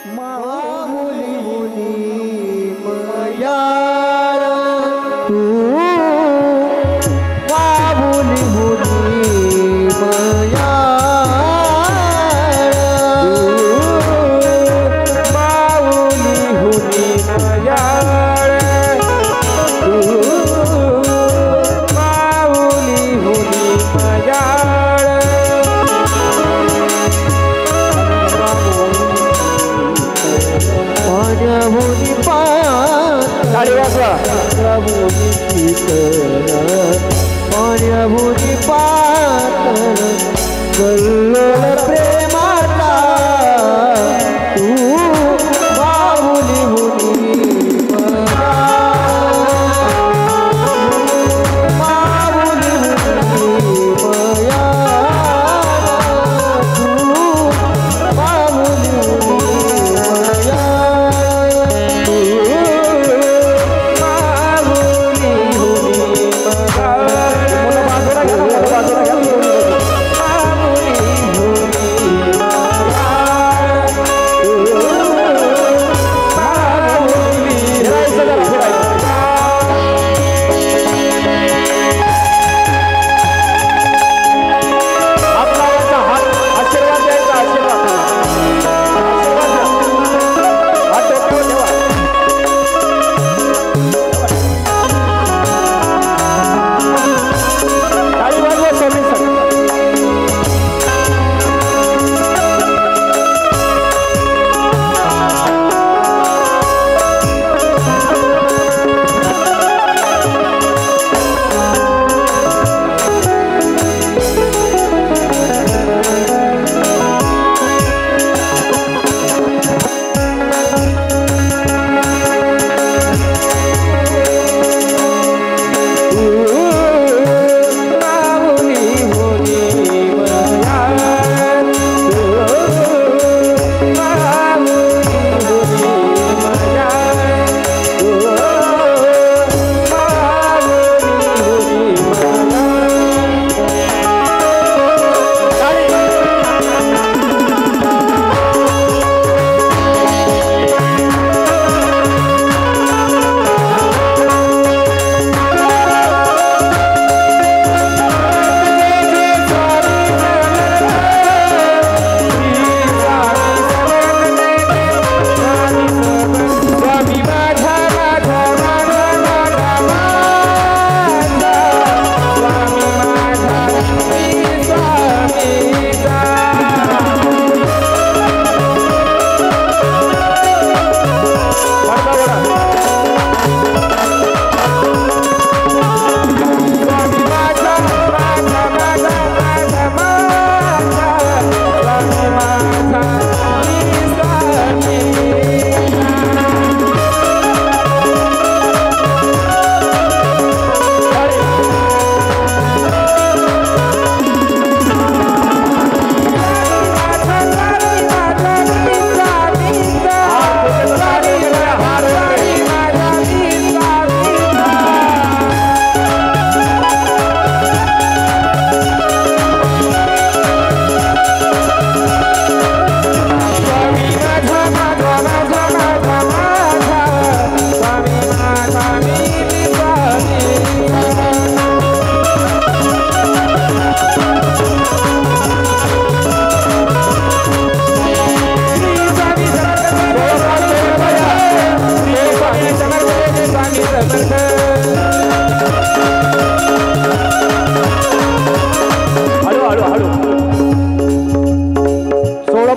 माऊली मुनी मयाळ तू माऊली मुनी मयाळ माऊली मुनी मयाळ तू माऊली मुनी मयाळ पाण्यामुनी पाण्यामुनी शीतल पाण्यामुनी पातळ कल्लोळ प्रेमाचा तू माऊली मुनी माऊली मुनी मया तू माऊली मुनी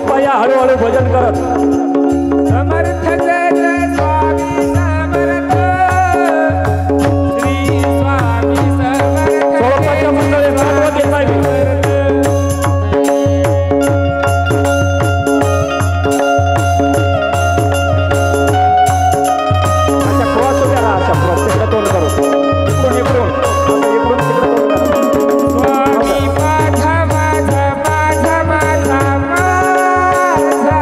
मया हळूहळू भजन करत समर्थ जय स्वामी समर्थ श्री स्वामी समर्थ सोळपाच्या मंडळी भागवत येत आहे अशा क्रॉस उभ्या राहा अशा क्रॉस तिकडे तोंड करू इकडून तिकडे स्वामी माझा माझा माझा माझा माझा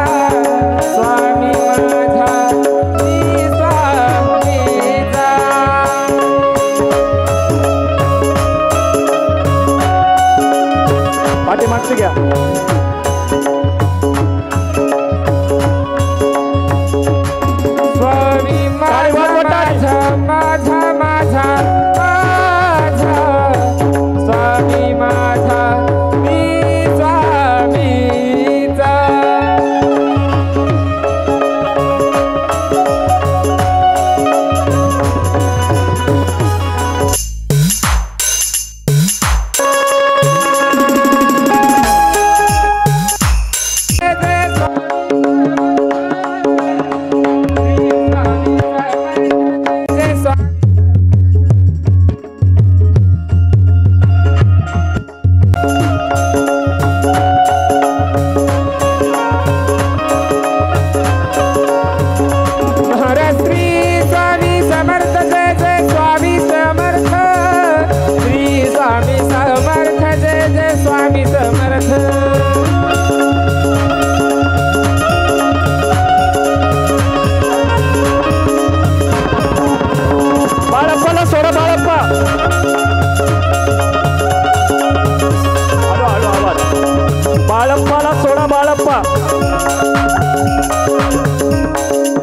देवाला सोडा बाळप्पा.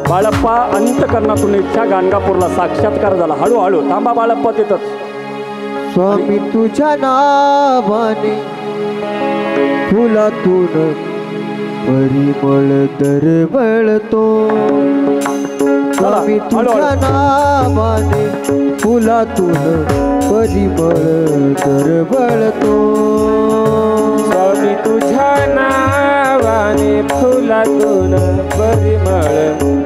बाळप्पा अंतकरणातून इच्छा गाणगापूरला साक्षात्कार झाला. हळूहळू थांबा बाळप्पा तिथंच. स्वामी तुझ्या नावाने फुलातून परिमळ दरवळतो. स्वामी तुझ्या नावाने फुलातून परिमळ दरवळतो. स्वामी तुझ्या नावाने फुलातून परिमळ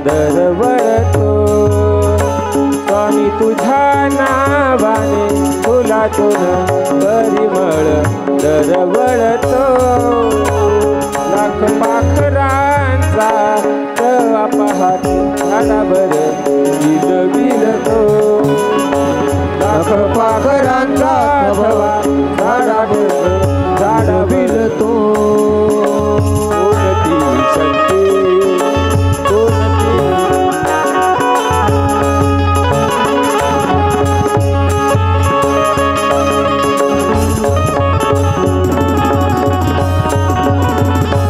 दरवळतो. स्वामी तुझ्या नावाने फुलातून परिमळ दरवळतो. लाख पाखरांचा तवा पाहत झाडावर विलविलतो. लाख पाखरांचा तवा झाडावर दरवळतो. कोणती शक्ती कोणती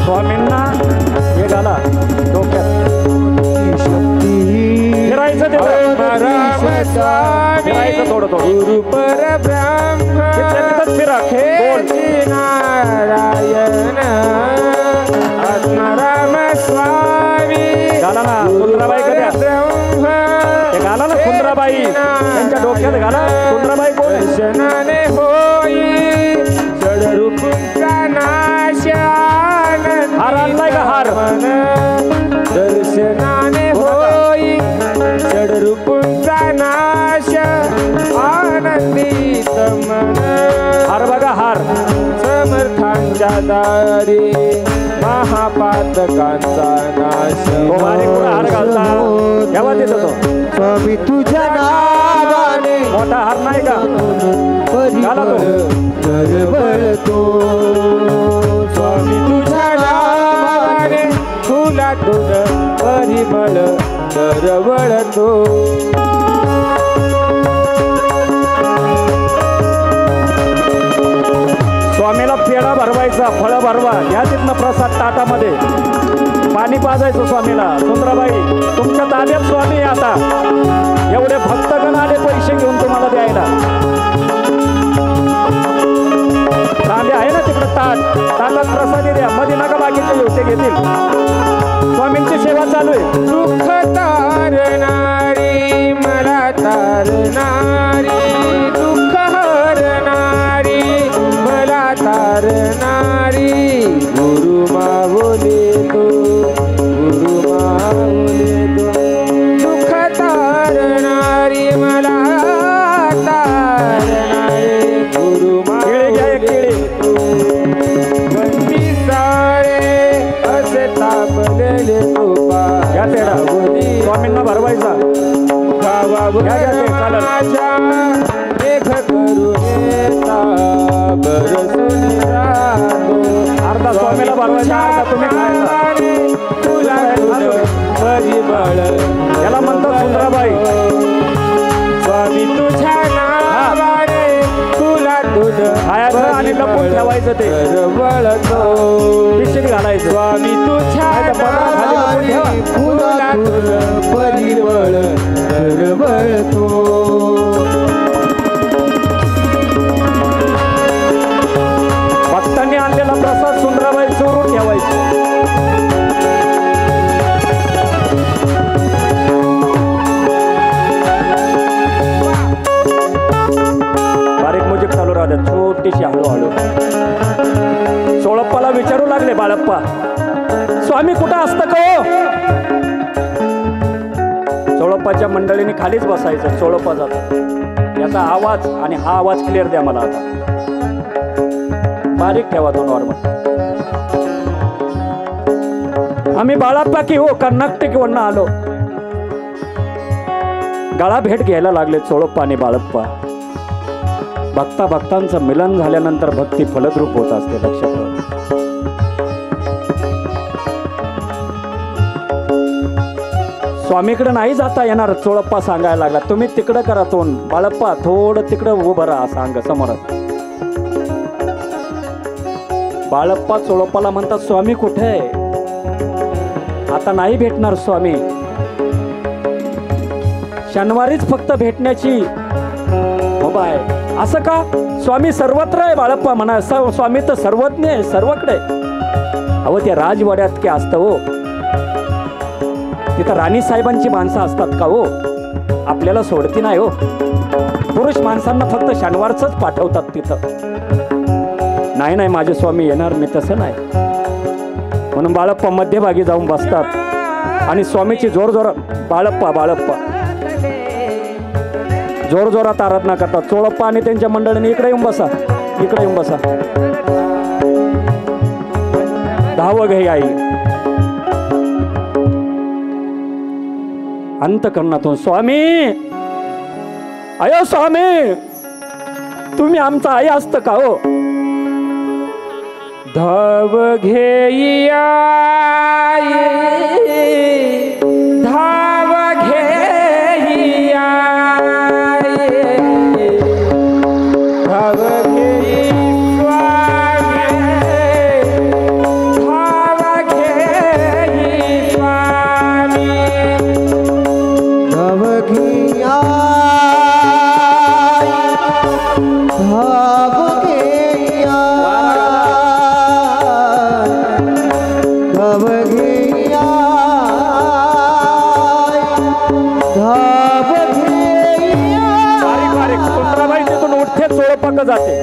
स्वामींना हे घाला डोक्यात. फिरायचं तिथं. राम स्वामी फिरायचं थोडं थोडं. गुरु परब्रह्म तिथल्या तिथंच फिरा. गोल. नारायण आत्माराम स्वामी घाला ना सुंदराबाई कद्या. ते घाला ना सुंदराबाई. त्यांच्या डोक्यात घाला. सुंदराबाई कोण आहे? दर्शनाने होई षडरूपचा नाश आनंदी हार आणलाय का हार? मन. दर्शनाने होई षडरूपचा नाश आनंदित मन. हार बघा हार. समर्थांच्या दारी महापातकांचा नाश. तो बारीक पुढं हार घालता. ठेवा तिथं तो. स्वामी तुझ्या नावाने मोठा हार नाही का? घाला तो. दरवळतो. स्वामी तुझ्या नावाने फुलातून परिमळ दरवळतो. स्वामीला पेढा भरवायचा, फळं भरवा. घ्या तिथनं प्रसाद ताटामध्ये. पाणी पाजायचं स्वामीला. सुंदराबाई तुमच्या ताब्यात स्वामी आहे आता. एवढे भक्तगण आले पैसे घेऊन तुम्हाला द्यायला. तांबे आहे ना तिकडे ताट. ताटात प्रसादी द्या. मध्ये नका बाकीचे लोटे घेतील. स्वामींची सेवा चालू आहे. दुःख तारणारी मला तारणारी दुःख हरणारी मला तारणारी गुरु माऊली तू गुरु माऊली तू. दुःख तारणारी मला तारणारी गुरु केळी घ्या एक केळी. तू. बंदी सारे असे तापलेले तुपा घ्या पेढा. स्वामींना भरवायचा. गावावर घ्या, घ्या, ते चालेल. माझ्या मेघ करून येता बरसून राहतो. अर्धा स्वामीला भरवायचा, अर्धा तुम्ही खायचा. तुला परिमळ याला म्हणतात सुंदराबाई. स्वामी तुझ्या नावाने तुला दूध खायचं आणि लपून ठेवायचं ते. दरवळतो. पिशवीत घालायचं. स्वामी तुझ्या नाही तर पदरात खाली लपून ठेवा. फुलातून परिमळ दरवळतो. भक्तांनी आणलेला प्रसाद सुंदराबाई चोरून ठेवायची. बारीक म्युझिक चालू राहते. छोटीशी हळूहळू. सोळप्पाला विचारू लागले बाळप्पा, स्वामी कुठं असतं का हो? सोळप्पाच्या मंडळीने खालीच बसायचं. सोळप्पा जातो. याचा आवाज आणि हा आवाज क्लिअर द्या मला आता. बारीक ठेवा तो नॉर्मल. आम्ही बाळप्पा की हो कर्नाटकवरून आलो. गळा भेट घ्यायला लागले सोळप्पा आणि बाळप्पा. भक्ता भक्तांचं मिलन झाल्यानंतर भक्ती फलद्रूप होत असते. लक्षात ठेवा. स्वामीकडे नाही जाता येणार. चोळप्पा सांगायला लागला, तुम्ही तिकडं करा तोंड. बाळप्पा थोडं तिकडं उभं राहा. सांग समोर. बाळप्पा चोळप्पाला म्हणतात स्वामी कुठे आहे? आता नाही भेटणार स्वामी, शनिवारीच फक्त भेटण्याची मुभा आहे. असं का? स्वामी सर्वत्र आहे बाळप्पा म्हणा. स्वामी तर सर्वज्ञ आहे, सर्वकडे. अहो त्या राजवाड्यात काय असतं हो? तिथं राणी साहेबांची माणसं असतात का हो? आपल्याला सोडती नाही हो. पुरुष माणसांना फक्त शनिवारच पाठवतात तिथं. नाही नाही माझे स्वामी येणार मी, तसं नाही. म्हणून बाळप्पा मध्यभागी जाऊन बसतात आणि स्वामीची जोरजोरात बाळप्पा बाळप्पा जोरजोरात आराधना करतात. चोळप्पा आणि त्यांच्या मंडळीने इकडे येऊन बसा, इकडे येऊन बसा. धावं घे आई. अंतकरणातून स्वामी, अयो स्वामी, तुम्ही आमचा आई असतं का हो? धाव घेईया धाव घेईया धाव घेई स्वामी, धाव घेई स्वामी. धाव घेईया धाव घेईया धाव घेईया. बारीक बारीक सुंदराबाई तिथून उठते, चोळप्पा जाते.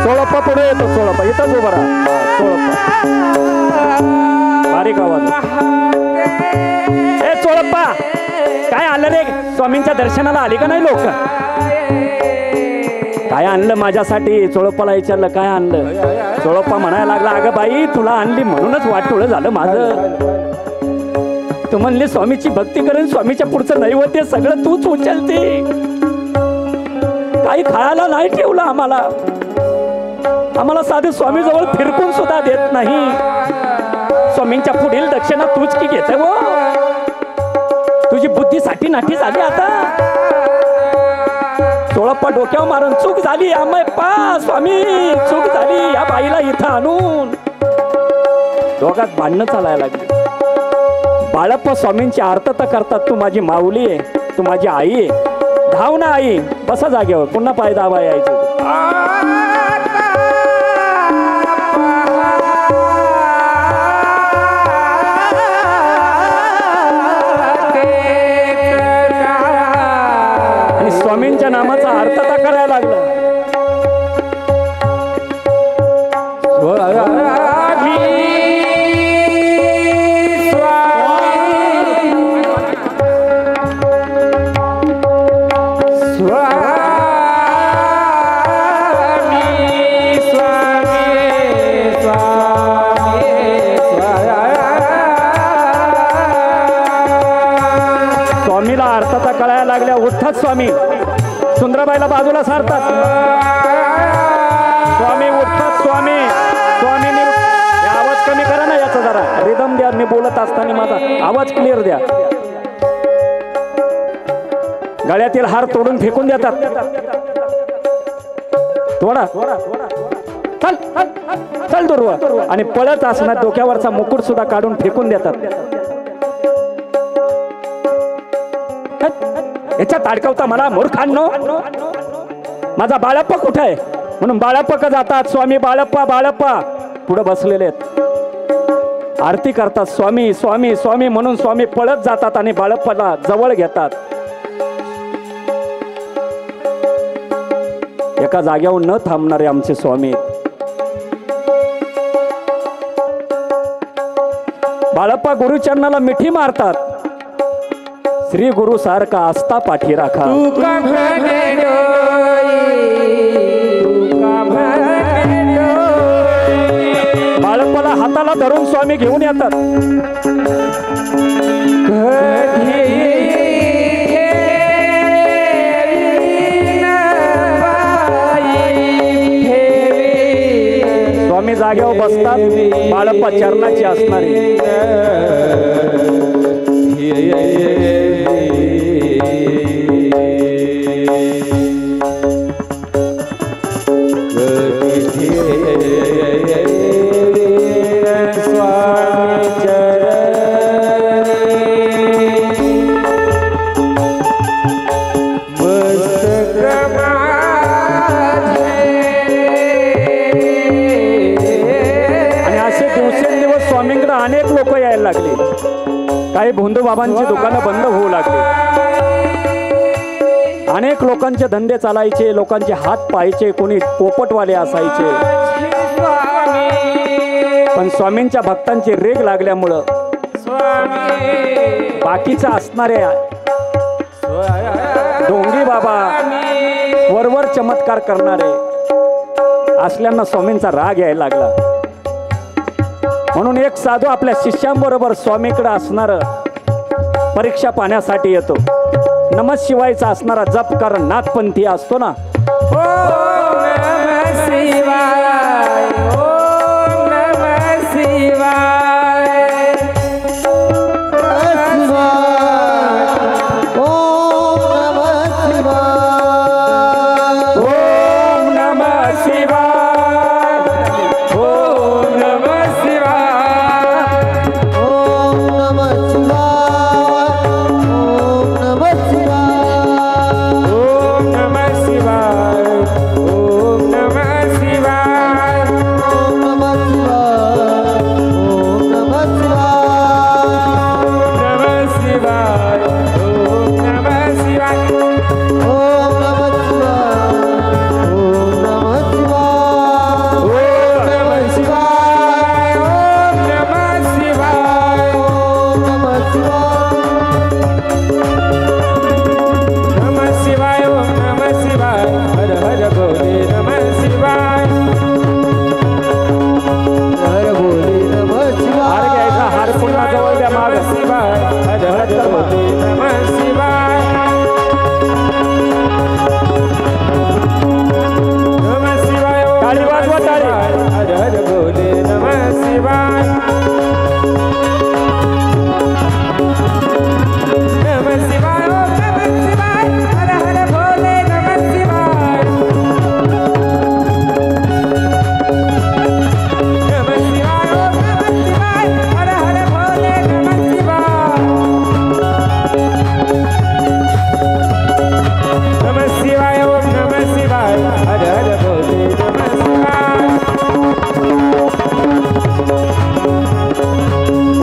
चोळप्पा पुढे येतो, चोळप्पा इथंच उभा राहा. चोळप्पा बारीक आवाज. ए चोळप्पा, काय आणलं रे? स्वामींच्या दर्शनाला आली का नाही लोक? काय आणलं माझ्यासाठी? चोळप्पाला विचारलं काय आणलं? चोळप्पा म्हणायला लागला, अगं बाई तुला आणली म्हणूनच वाटोळं झालं माझं. तू म्हणली स्वामीची भक्ती करेन, स्वामीच्या पुढचं नैवेद्य सगळं तूच उचलते. काही खायला नाही ठेवलं आम्हाला. आम्हाला साधे स्वामी जवळ फिरकून सुद्धा देत नाही. स्वामींच्या पुढील दक्षिणा तूच की घेते वो. तुझी बुद्धी साठी नाठी झाली आता. चोळप्पा डोक्यावर मारून चूक झाली आम्ही पा स्वामी, चूक झाली या बाईला इथं आणून. दोघात भांडणं चालायला लागली. बाळप्पा स्वामींची आर्तता करतात, तू माझी माऊली आहे, तू माझी आई आहे. धाव ना आई, बसा जागेवर. पुन्हा पाय दाबा यायचे. आणि स्वामींच्या नामाचा अर्थता करायला लागला. स्वामीला अर्थता कळायला लागल्या. उठतात स्वामी, सुंदराबाईला बाजूला सारतात. स्वामी उठतात. स्वामीने आवाज कमी करा ना याचा जरा, रिदम द्या. मी बोलत असताना माझा आवाज क्लिअर द्या. गळ्यातील हार तोडून फेकून देतात. तोडा, चल चल दुर्वा. आणि पळत असणार डोक्यावरचा मुकुट सुद्धा काढून फेकून देतात. याच्यात अडकवता मला मूर्खांनो. माझा बाळप्पा कुठे आहे? म्हणून बाळप्पा जातात. स्वामी बाळप्पा बाळप्पा पुढे बसलेले आहेत, आरती करतात. स्वामी स्वामी स्वामी म्हणून स्वामी पळत जातात आणि बाळप्पाला जवळ घेतात. एका जाग्यावर न थांबणारे आमचे स्वामी. बाळप्पा गुरुचरणाला मिठी मारतात. श्री गुरु सारखा आस्था पाठी राखा. बाळप्पाला हाताला धरून स्वामी घेऊन येतात. स्वामी जागेवर बसतात. बाळप्पा चरणाची असणारी अनेक लोक यायला लागले. काही भोंदू बाबांची दुकानं बंद होऊ लागली. अनेक लोकांचे धंदे चालायचे, लोकांचे हात पाहायचे, कोणी पोपटवाले असायचे. पण स्वामींच्या भक्तांची रेग लागल्यामुळं बाकीच्या असणाऱ्या ढोंगी बाबा वरवर चमत्कार करणारे असल्यांना स्वामींचा राग यायला लागला. म्हणून एक साधू आपल्या शिष्यांबरोबर स्वामीकडे असणार परीक्षा पाहण्यासाठी येतो. नमः शिवायचा असणारा जप कारण नाथपंथी असतो ना. ओम नमः शिवाय, ओम नमः शिवाय. ओम नमः शिवाय. ओम नमः शिवाय, ओम नमः शिवाय. ओम नमः शिवाय. ओम नमः शिवाय, ओम नमः शिवाय. ओम नमः शिवाय. ओम नमः शिवाय. ओम नमः शिवाय, ओम नमः शिवाय. ओम नमः शिवाय. ओम नमः शिवाय, ओम नमः शिवाय. नमः शिवाय, ओम नमः शिवाय. हर हर भोले नमः शिवाय. हर भोले नमः हार शिवाय. घ्यायचा, हार पुन्हा जवळ द्या माग. नमः शिवाय. हर हर भोले नमः शिवाय. नमः शिवाय, ओम टाळी नमः वाजवा, टाळी. शिवाय. हर हर भोले नमः शिवाय. नमः शिवाय, ओम नमः शिवाय. हर हर भोले नमः शिवाय. नमः शिवाय, ओम नमः शिवाय. हर हर भोले नमः शिवाय. नमः शिवाय, ओम नमः शिवाय. हर हर भोले नमः शिवाय.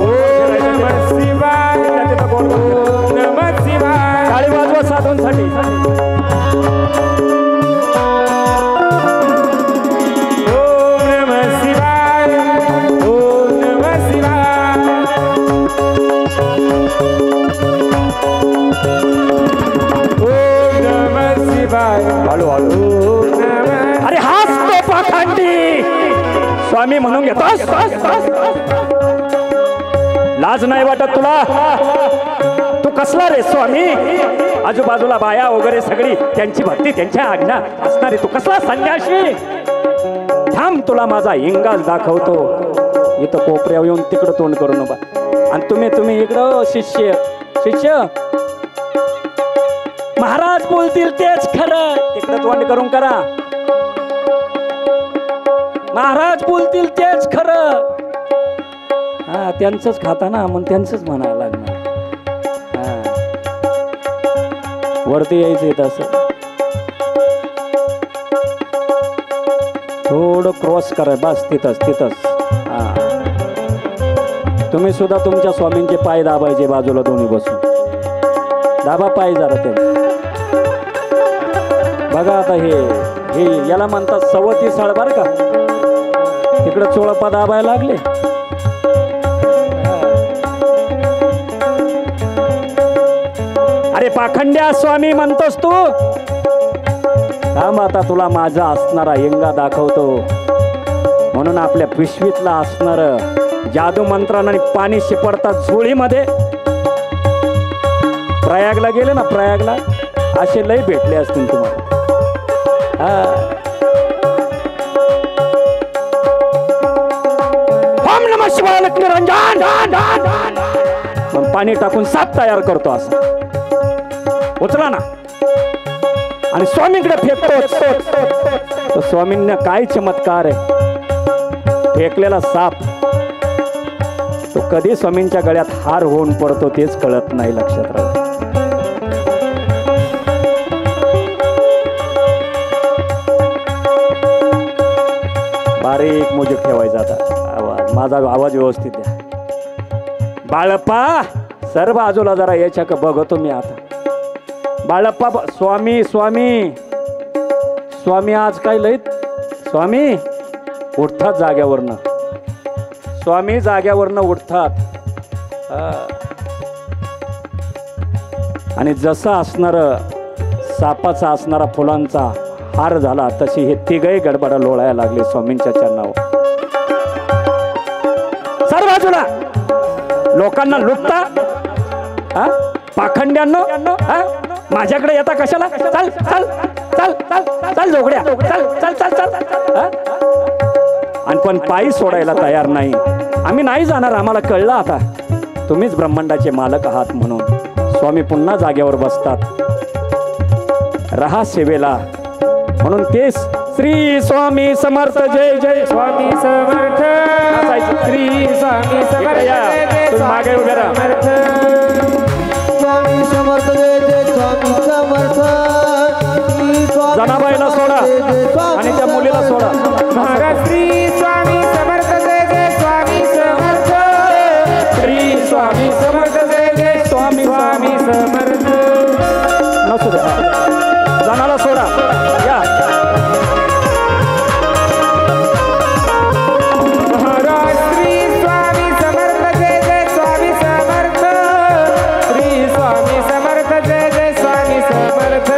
ओम नमः शिवाय. ओम नमः शिवाय. टाळी वाजवा साधूंसाठी. ओम नमः शिवाय. ओम नमः शिवाय. ओम नमः शिवाय. हळू हळू. ओम नमः. अरे हाच तो पाखंडी स्वामी म्हणून घेतोस. लाज नाही वाटत तुला? तू कसला रे स्वामी? आजूबाजूला बाया वगैरे सगळी त्यांची भक्ती, त्यांच्या आज्ञा असणारी तू कसला संन्यासी? थांब, तुला माझा इंगाज दाखवतो. इथं कोपऱ्यावर येऊन तिकडं तोंड करू नका. आणि तुम्ही इकडं शिष्य शिष्य महाराज बोलतील तेच खरं. तिकडं तोंड करून करा. महाराज बोलतील तेच खरं. हा, त्यांचंच खाता ना, मग त्यांचंच म्हणायला लागणार. हा, वरती यायचंय तसं. थोडं क्रॉस करा, बस तिथंच. हा, तुम्ही सुद्धा तुमच्या स्वामींचे पाय दाबायचे बाजूला दोन्ही बसून. दाबा पाय जरा ते. बघा आता हे याला म्हणतात सवती सळ बर का. तिकडे चोळपा दाबायला लागले. अरे पाखंड्या स्वामी म्हणतोस तू? थांब, आता तुला माझा असणारा इंगा दाखवतो. म्हणून आपल्या पिशवीतला असणार जादू मंत्राने पाणी शिपडतात झोळीमध्ये. प्रयागला गेले ना, प्रयागला असे लय भेटले असतील तुम्हाला. ओम नमः शिवाय निरंजन. मग पाणी टाकून साप तयार करतो असं. उचला ना आणि स्वामींकडे फेकतो. तो स्वामींना काय चमत्कार आहे. फेकलेला साप तो कधी स्वामींच्या गळ्यात हार होऊन पडतो तेच कळत नाही. लक्षात राहतो. बारीक मोजक ठेवायचा. आता आवाज, माझा आवाज व्यवस्थित द्या. बाळप्पा सर बाजूला जरा याच्या का बघतो मी आता. बाळप्पा स्वामी स्वामी स्वामी आज काय लईत स्वामी उठतात जाग्यावरनं. स्वामी जाग्यावरनं उठतात. आणि जसा असणार सापाचा असणारा फुलांचा हार झाला तशी हे तिघही गडबडा लोळायला लागले स्वामींच्या चरणावर. सर बाजूला लोकांना लुटता पाखंड्यांनो माझ्याकडे येता कशाला. चल चल चल चल चल झोगड्या चल चल चल चल. आणि पण पायी सोडायला तयार नाही. आम्ही नाही जाणार. आम्हाला कळलं आता तुम्हीच ब्रह्मांडाचे मालक आहात म्हणून. स्वामी पुन्हा जागेवर बसतात. रहा सेवेला म्हणून तेच श्री स्वामी समर्थ जय जय स्वामी समर्थ श्री स्वामी समर्थ तुम्ही मागे उभे राहा. स्वामी समर्थ जय जय स्वामी समर्थ. जनाबाईला सोडा आणि त्या मुलीला सोडा. महाराज श्री स्वामी समर्थ जय जय स्वामी समर्थ श्री स्वामी समर्थ जय जय स्वामी स्वामी समर्थ. नसू द्या जनाला सोडा. या महाराज श्री स्वामी समर्थ जय जय स्वामी समर्थ श्री स्वामी समर्थ जय जय स्वामी समर्थ.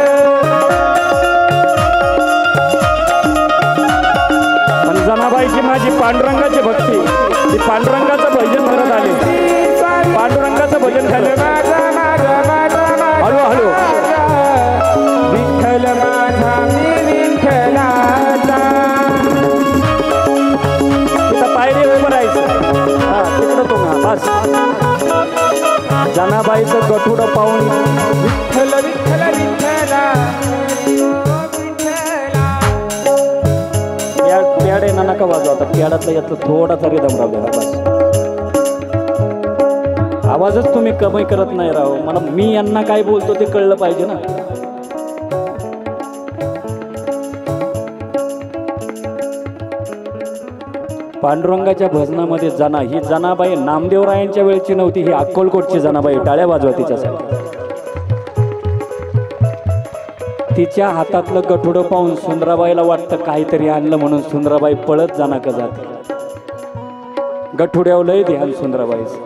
पण जनाबाईची माझी पांडुरंगाची भक्ती ती पांडुरंगाचं भजन करत आले. पांडुरंगाचं भजन झालं. हळू हळू विठ्ठल माझा मी विठ्ठलाचा. तिथं पायरी उभं राहायचं. हा तिकडं तुम्हा बस. जनाबाईचं गठुडं पाहून विठ्ठल विठ्ठल विठ्ठला प्याड आहे ना नका वाजवा. आता प्याडातलं यातलं थोडा तरी दम राहू द्या बस. आवाजच तुम्ही कमी करत नाही राहू. मला मी यांना काय बोलतो ते कळलं पाहिजे ना. पांडुरंगाच्या भजनामध्ये जना ही जनाबाई नामदेवरायांच्या वेळची नव्हती. ही अक्कलकोटची जनाबाई. टाळ्या वाजवा तिच्यासाठी. तिच्या हातातलं गठुडं पाहून सुंदराबाईला वाटतं काहीतरी आणलं म्हणून सुंदराबाई पळत जाना का जाते. गठुड्यावर लय ध्यान सुंदराबाईचं.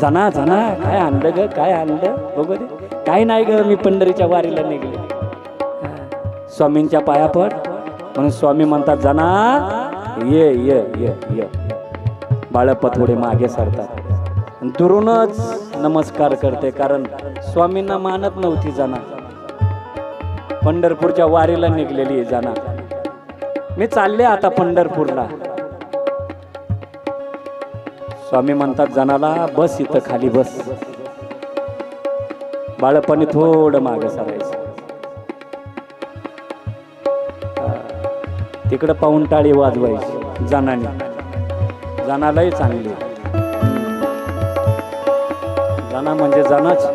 जाना जाना काय आणलं ग काय आणलं बघू दे. काय नाही ग मी पंढरीच्या वारीला निघले. स्वामींच्या पाया पड म्हणून स्वामी म्हणतात जाना ये ये ये ये. बाळप्पा थोडे मागे सरतात. दुरूनच नमस्कार करते कारण स्वामींना मानत नव्हती जाना. पंढरपूरच्या वारीला निघलेली जाना. मी चालले आता पंढरपूरला. स्वामी म्हणतात जनाला बस इथं खाली बस. बाळप्पाने थोडं मागं सरायचं. तिकडं पाहून टाळी वाजवायची जनाने. जनालाही चांगली. जना म्हणजे जनाच.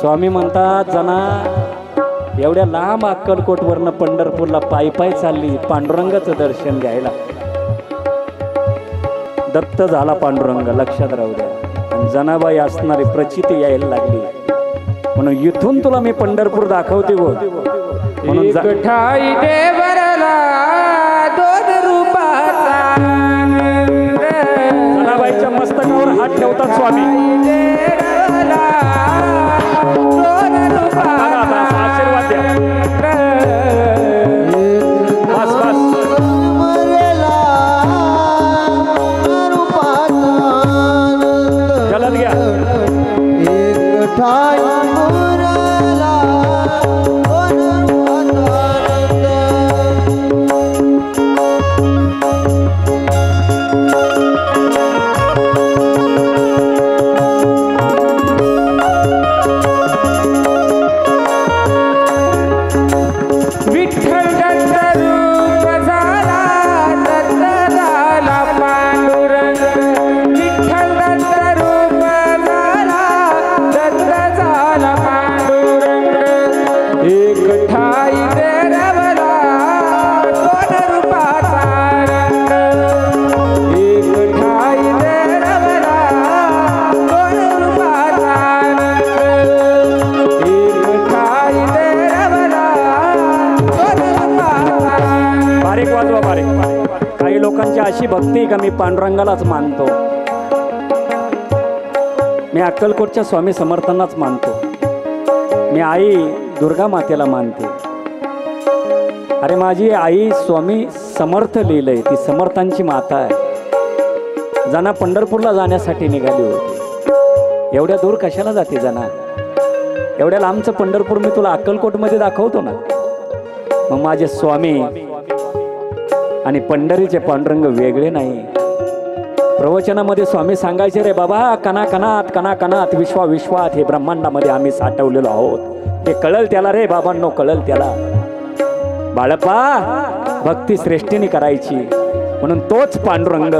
स्वामी म्हणतात जना एवढ्या लांब अक्कलकोटवरनं पंढरपूरला पायी पायी चालली पांडुरंगाचं दर्शन घ्यायला. दत्त झाला पांडुरंग लक्षात राहू द्या. आणि जनाबाई असणारी प्रचिती यायला लागली म्हणून इथून तुला मी पंढरपूर दाखवते गो म्हणून ठाई देवरला दोन रूपाचा आनंद. जनाबाईच्या मस्तकावर हात ठेवतात स्वामी. आशीर्वाद द्या. बस बस. जलद घ्या. एक ठाई मुरला अशी भक्ती का मी पांडुरंगालाच मानतो, मी अक्कलकोटच्या स्वामी समर्थांनाच मानतो, मी आई दुर्गा मातेला मानते. अरे माझी आई स्वामी समर्थ लिहिलंय, ती समर्थांची माता आहे. जना पंढरपूरला जाण्यासाठी निघाली होती. एवढ्या दूर कशाला जाते जना? एवढ्या लांबचं पंढरपूर मी तुला अक्कलकोटमध्ये दाखवतो ना. मग माझे स्वामी आणि पंढरीचे पांडुरंग वेगळे नाही. प्रवचनामध्ये स्वामी सांगायचे, रे बाबा कणा कणात कणा कणात विश्वा विश्वात हे ब्रह्मांडामध्ये आम्ही साठवलेलो आहोत. हे कळल त्याला रे बाबांनो, कळल त्याला. बाळप्पा भक्ती श्रेष्ठीने करायची, म्हणून तोच पांडुरंग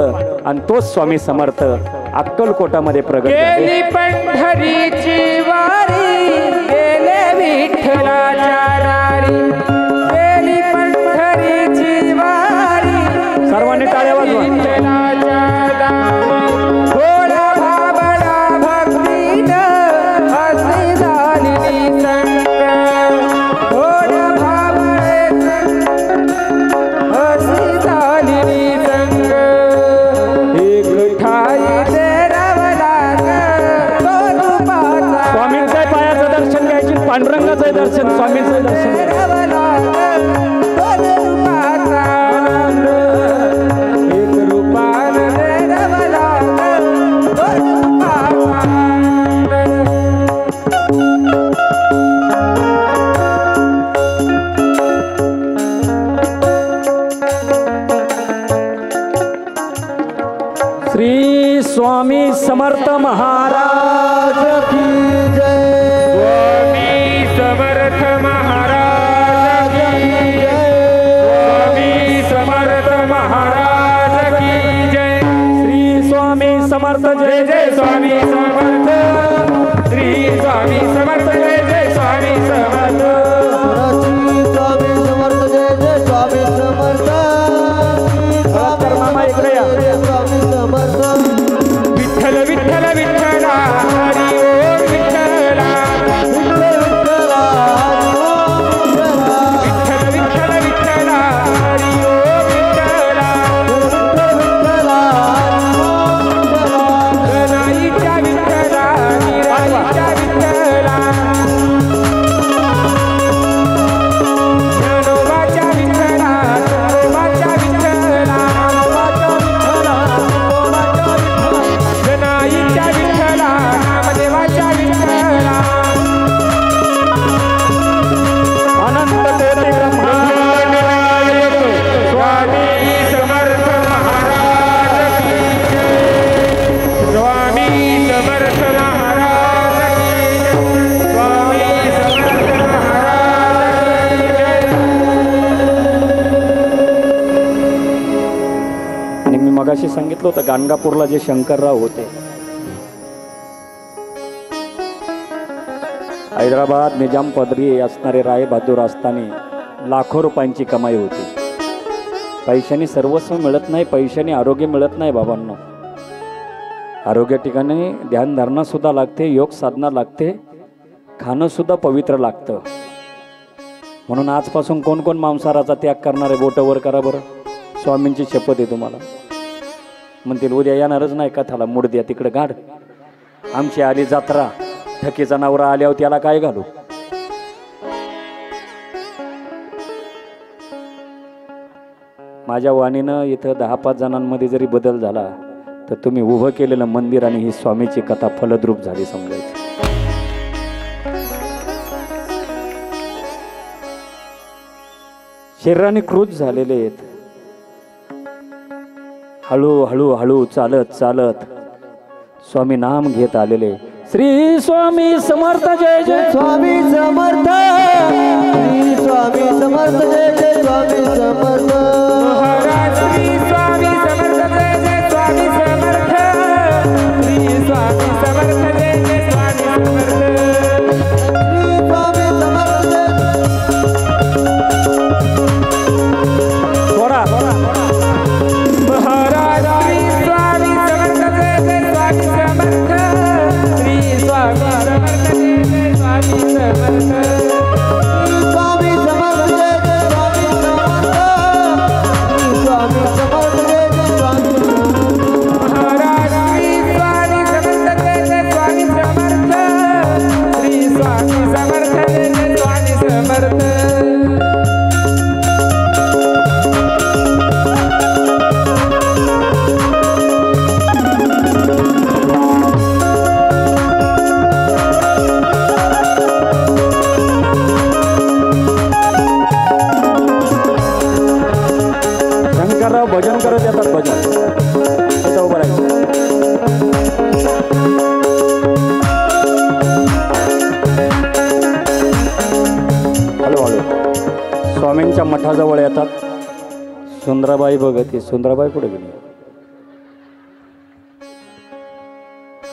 आणि तोच स्वामी समर्थ अक्कलकोटामध्ये प्रगट गेली पंढरीची वारी, गेले विठ्ठलाच्या दारी. गेली पंढरीची वारी, सर्वांनी टाळ्या वाजवा. विठ्ठलाच्या दारी. थोडा भाबडा भक्तीनं हसी झाली संग. थोडा भाबडे हसी झाली संग. एक ठाई तेरावला तो रूपाचा. स्वामींच्या पायाचं दर्शन घ्यायचे, पांडुरंगाचं दर्शन, स्वामींचं दर्शन घ्यायचं. श्री स्वामी समर्थ महाराज की जय. स्वामी समर्थ महाराज की जय. स्वामी समर्थ महाराज की जय. श्री स्वामी समर्थ जय जय स्वामी समर्थ. श्री स्वामी समर्थ जय जय स्वामी समर्थ. श्री स्वामी समर्थ जय जय स्वामी समर्थ. तर मामा इकडे या. स्वामी समर्थ. विठ्ठल विठ्ठल विठ्ठला हरी ओम विठ्ठला. विठ्ठला हरी ओम विठ्ठला. विठ्ठल विठ्ठल विठ्ठला हरी ओम विठ्ठला. विठ्ठला हरी ओम विठ्ठला. गणाईच्या विठ्ठला, निराईच्या विठ्ठला. ज्ञानोबाच्या विठ्ठला, ज्ञानोबाच्या विठ्ठला. गणाईच्या विठ्ठला, नामदेवाच्या विठ्ठला. अनंत कोटी ब्रह्मांड नायक स्वामी समर्थ महाराज की जय. स्वामी समर्थ महाराज की जय. स्वामी समर्थ महाराज की जय. आणि मी मगाशी सांगितलं होतं गाणगापूरला जे शंकरराव होते, हैदराबाद निजाम पदरी असणारे राय बहादूर असताना लाखो रुपयांची कमाई होती. पैशाने सर्वस्व मिळत नाही, पैशाने आरोग्य मिळत नाही बाबांनो. आरोग्य ठिकाणी ध्यानधारणा सुद्धा लागते, योग साधना लागते, खाणं सुद्धा पवित्र लागतं. म्हणून आजपासून कोण कोण मांसाहाराचा त्याग करणारे बोटं वर करा बरं. स्वामींची शपथ आहे तुम्हाला. म्हणतील उद्या येणारच नाही कथाला, मूड द्या तिकडे गाड. आमची आली जत्रा, ठकीचा नवरा आल्यावर त्याला काय घालू? माझ्या वाणीनं इथं 10-5 जणांमध्ये जरी बदल झाला तर तुम्ही उभं केलेलं मंदिर आणि ही स्वामीची कथा फलद्रूप झाली समजायची. शरीराने क्रूज झालेले आहेत, हळू हळू हळू चालत चालत स्वामी नाम घेत आलेले. श्री स्वामी समर्थ जय जय स्वामी समर्थ. श्री स्वामी समर्थ जय जय स्वामी समर्थ. महाराज श्री स्वामी समर्थ जय जय स्वामी समर्थ. श्री स्वामी समर्थ जय जय स्वामी समर्थ. श्री स्वामी समर्थ जय. थोडा महाराज श्री स्वामी समर्थ जय जय स्वामी समर्थ. श्री स्वामी समर्थ जय जय स्वामी समर्थ. श्री स्वामी समर्थ जय जय स्वामी समर्थ. शंकरराव भजन करत येतात, भजन इथं उभं राहायचं. हळूहळू स्वामींच्या मठाजवळ येतात. सुंदराबाई बघत, सुंदराबाई कुठे गेली?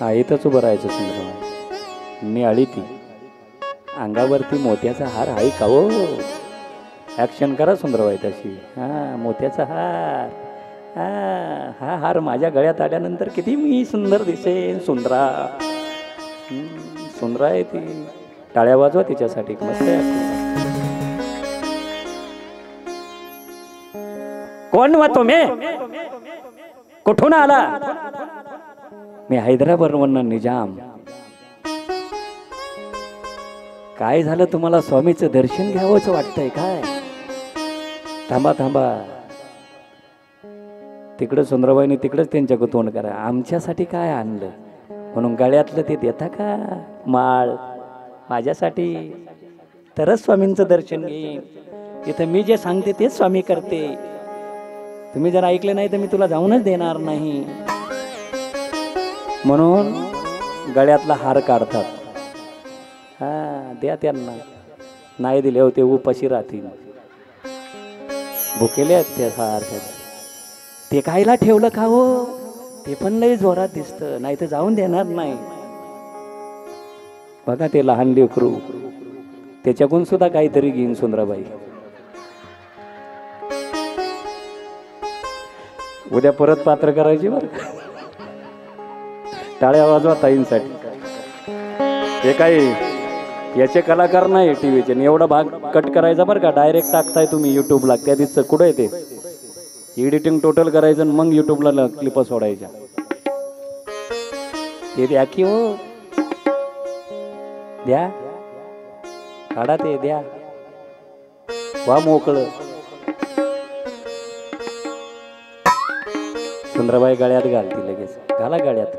हा इथंच उभं राहायचं. सुंदराबाई निळी ती, अंगावरती मोत्याचा हार आहे का हो? ॲक्शन करा सुंदराबाई तशी. हा मोत्याचा हार, हा हार माझ्या गळ्यात आल्यानंतर किती मी सुंदर दिसेन. सुंदरा सुंदरा आहे ती. टाळ्या वाजवा तिच्यासाठी, मस्त आहे. कोण वा तुम्ही? कुठून आला? मी हैदराबादवरून निजाम. काय झालं तुम्हाला? स्वामीचं दर्शन घ्यावंच वाटतंय काय? थांबा थांबा. तिकडं सुंदराबाईने तिकडंच त्यांच्याकडे तोंड करा. आमच्यासाठी काय आणलं म्हणून गळ्यातलं ते देता का? माळ माझ्यासाठी, तरच स्वामींचं दर्शन घेईन. इथं मी जे सांगते तेच स्वामी करते. तुम्ही जर ऐकले नाही तर मी तुला जाऊनच देणार नाही. म्हणून गळ्यातला हार काढतात. हा द्या त्यांना. नाही दिले होते उपाशी राहतील. भुकेले आहेत ते हार. ते कायला ठेवलं का हो? ते पण लई जोरात दिसतं, नाही तर जाऊन देणार नाही. बघा ते लहान लेकरू, त्याच्याकडून सुद्धा काहीतरी घेईन सुंदराबाई. उद्या परत पात्र करायची बरं. टाळ्या वाजवा ताईंसाठी. हे काही याचे कलाकार नाही टीव्हीचे. एवढा भाग कट करायचा बरं का. डायरेक्ट टाकताय तुम्ही युट्यूबला. त्या दिवशी कुठं येते एडिटिंग टोटल करायचं आणि मग युट्यूबला क्लिप सोडायच्या. ते द्या की हो, द्या काढा ते द्या. वा मोकळं. सुंदराबाई गळ्यात घालती लगेच. घाला गळ्यात.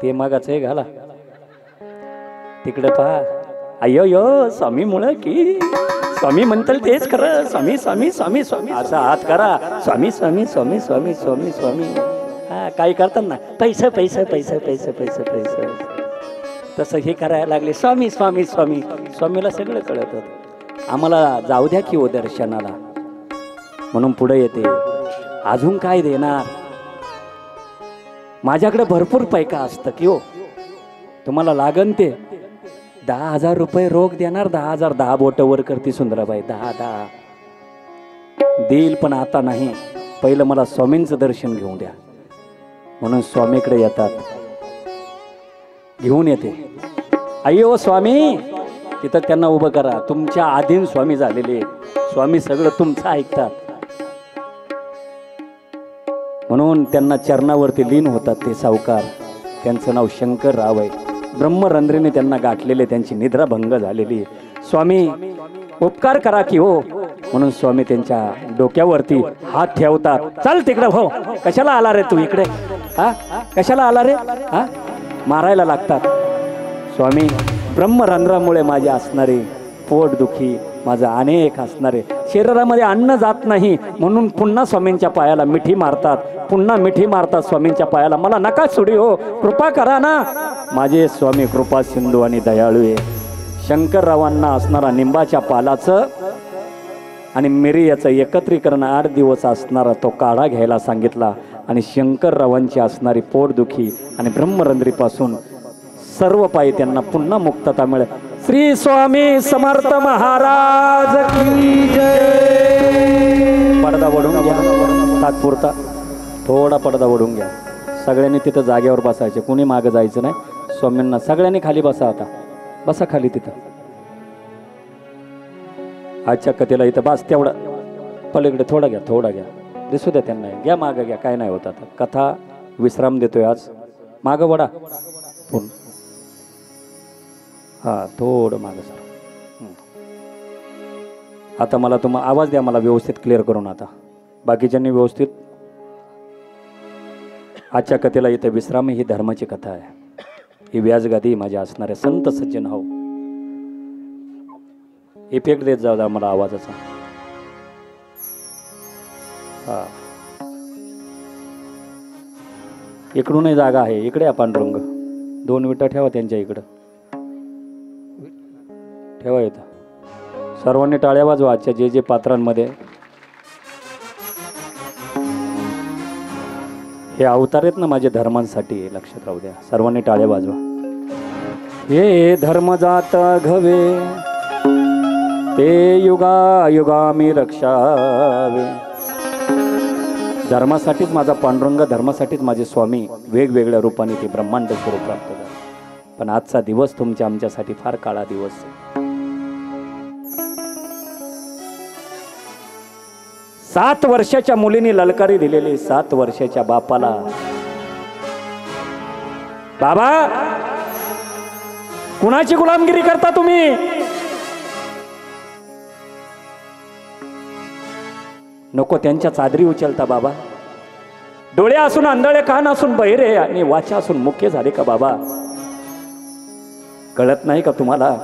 ते मागाचं आहे घाला. तिकडे पहा. अय्यो यो स्वामी मुळे की स्वामी म्हणतात तेच खरं. स्वामी स्वामी स्वामी स्वामी असा हात करा. स्वामी स्वामी स्वामी स्वामी स्वामी स्वामी. हा काही करतात ना, पैसे पैसे पैसे पैसे पैसे पैसे, तसं हे करायला लागले. स्वामी स्वामी स्वामी. स्वामीला सगळं कळत होतं. आम्हाला जाऊ द्या की हो दर्शनाला, म्हणून पुढे येते. अजून काय देणार? माझ्याकडे भरपूर पैका असतं की हो. तुम्हाला लागन ते 10,000 रुपये रोख देणार. 10,000. 10 बोट वर करते सुंदराबाई. 10 देईल, पण आता नाही. पहिलं मला स्वामींचं दर्शन घेऊन द्या. म्हणून स्वामीकडे येतात. घेऊन येते. अय्यो स्वामी. तिथं त्यांना उभं करा. तुमच्या आधीन स्वामी झालेले. स्वामी सगळं तुमचं ऐकतात. म्हणून त्यांना चरणावरती लीन होतात ते सावकार. त्यांचं नाव शंकरराव आहे. ब्रह्मरंध्रीने त्यांना गाठलेले. त्यांची निद्रा भंग झालेली. स्वामी उपकार करा की हो. म्हणून स्वामी त्यांच्या डोक्यावरती हात ठेवतात. चल तिकडे हो. कशाला आला रे तू इकडे? हा कशाला आला रे? हा मारायला लागतात. स्वामी ब्रह्मरंध्रामुळे माझे असणारे पोटदुखी, माझं अनेक असणारे शरीरामध्ये अन्न जात नाही, म्हणून पुन्हा स्वामींच्या पायाला मिठी मारतात. पुन्हा मिठी मारतात स्वामींच्या पायाला. मला नका सोडी हो, कृपा करा ना. माझे स्वामी कृपा सिंधू आणि दयाळू आहे. शंकररावांना असणारा निंबाच्या पालाचं आणि मिरियाचं एकत्रीकरण 8 दिवस असणारा तो काढा घ्यायला सांगितला. आणि शंकररावांची असणारी पोटदुखी आणि ब्रह्मरंध्रीपासून सर्व पायी त्यांना पुन्हा मुक्तता मिळेल. श्री स्वामी समर्थ महाराज की जय. पडदा वडून घ्या तात्पुरता. थोडा पडदा वडून घ्या. सगळ्यांनी तिथं जागेवर बसायचे. कुणी मागं जायचं नाही. स्वामींना सगळ्यांनी खाली बसा. आता बसा खाली तिथं. आजच्या कथेला इथं बस तेवढं. पलीकडे थोडा घ्या, थोडा घ्या. दिसू द्या त्यांना. घ्या मागं घ्या. काय नाही होत. आता कथा विश्राम देतोय आज. मागं वडा. हा थोडं मागं सर. आता मला आवाज द्या. मला व्यवस्थित क्लिअर करून. आता बाकीच्यांनी व्यवस्थित. आजच्या कथेला इथे विश्राम ही धर्माची कथा आहे. ही व्याजगादी माझ्या असणाऱ्या संत सज्जन हो. इफेक्ट देत जाऊ द्या मला आवाजाचा. हा इकडूनही जागा आहे. इकडे या पांडुरंग, 2 विटा ठेवा त्यांच्या इकडं, ठेवा इथं. सर्वांनी टाळ्या वाजवा आजच्या जे जे पात्रांमध्ये. हे अवतार आहेत ना माझे धर्मांसाठी, लक्षात राहू द्या. सर्वांनी टाळ्या वाजवा. हे धर्म जात घवे ते युगा युगा मी रक्षावे. धर्मासाठीच माझा पांडुरंग, धर्मासाठीच माझे स्वामी वेगवेगळ्या रूपाने ते ब्रह्मांड स्वरूप प्राप्त झाले. पण आजचा दिवस तुमच्या आमच्यासाठी फार काळा दिवस. 7 वर्षाच्या मुलीने ललकारी दिलेली 7 वर्षाच्या बापाला, बाबा कुणाची गुलामगिरी करता तुम्ही? नको त्यांच्या चादरी उचलता बाबा. डोळे असून आंधळे, कान असून बहिरे आणि वाचा असून मुख्य झाले का बाबा? कळत नाही का तुम्हाला?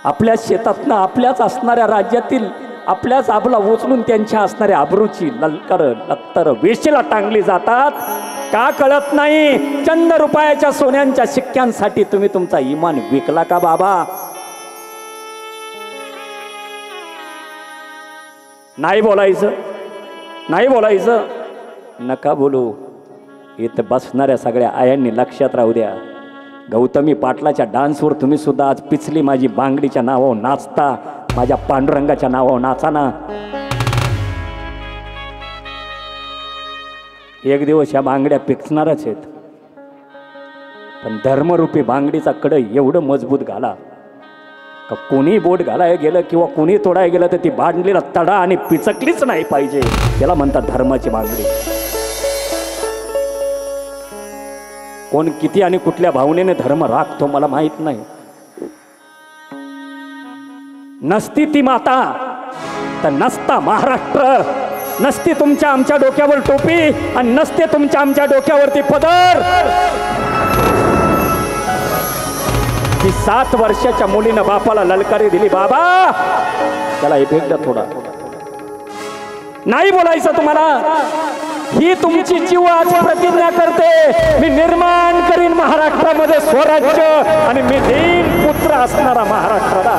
आपल्या शेतातनं आपल्याच असणाऱ्या राज्यातील आपल्याच आबला उचलून त्यांच्या असणाऱ्या आबरूची ललकर लत्तर वेशीला टांगली जातात का? कळत नाही. चंद रुपयाच्या सोन्यांच्या शिक्क्यांसाठी तुम्ही तुमचा इमान विकला का बाबा? नाही बोलायचं, नाही बोलायचं, नका बोलू. इथं बसणाऱ्या सगळ्या आयांनी लक्षात राहू द्या. गौतमी पाटलाच्या डान्सवर तुम्ही सुद्धा आज पिचली माझी बांगडीच्या नावावर नाचता, माझ्या पांडुरंगाच्या नावावर नाचा ना. एक दिवस या बांगड्या पिचणारच आहेत. पण धर्मरूपी बांगडीचा कड एवढं मजबूत घाला का कोणी बोट घालाय गेलं किंवा कोणी तोडाय गेलं तर ती बांधलेला तडा आणि पिचकलीच नाही पाहिजे. त्याला म्हणतात धर्माची बांगडी. कोण किती आणि कुठल्या भावनेने धर्म राखतो मला माहित नाही. नसती ती माता तर नसता महाराष्ट्र, नसती तुमच्या आमच्या डोक्यावर टोपी आणि नसते तुमच्या आमच्या डोक्यावरती पदर. ती 7 वर्षाच्या मुलीनं बापाला ललकारी दिली. बाबा त्याला इफेक्ट थोडा नाही बोलायचं तुम्हाला. ही तुमची जीव आज प्रतिज्ञा करते, मी निर्माण करीन महाराष्ट्रामध्ये स्वराज्य आणि मी देईन पुत्र असणारा महाराष्ट्राला.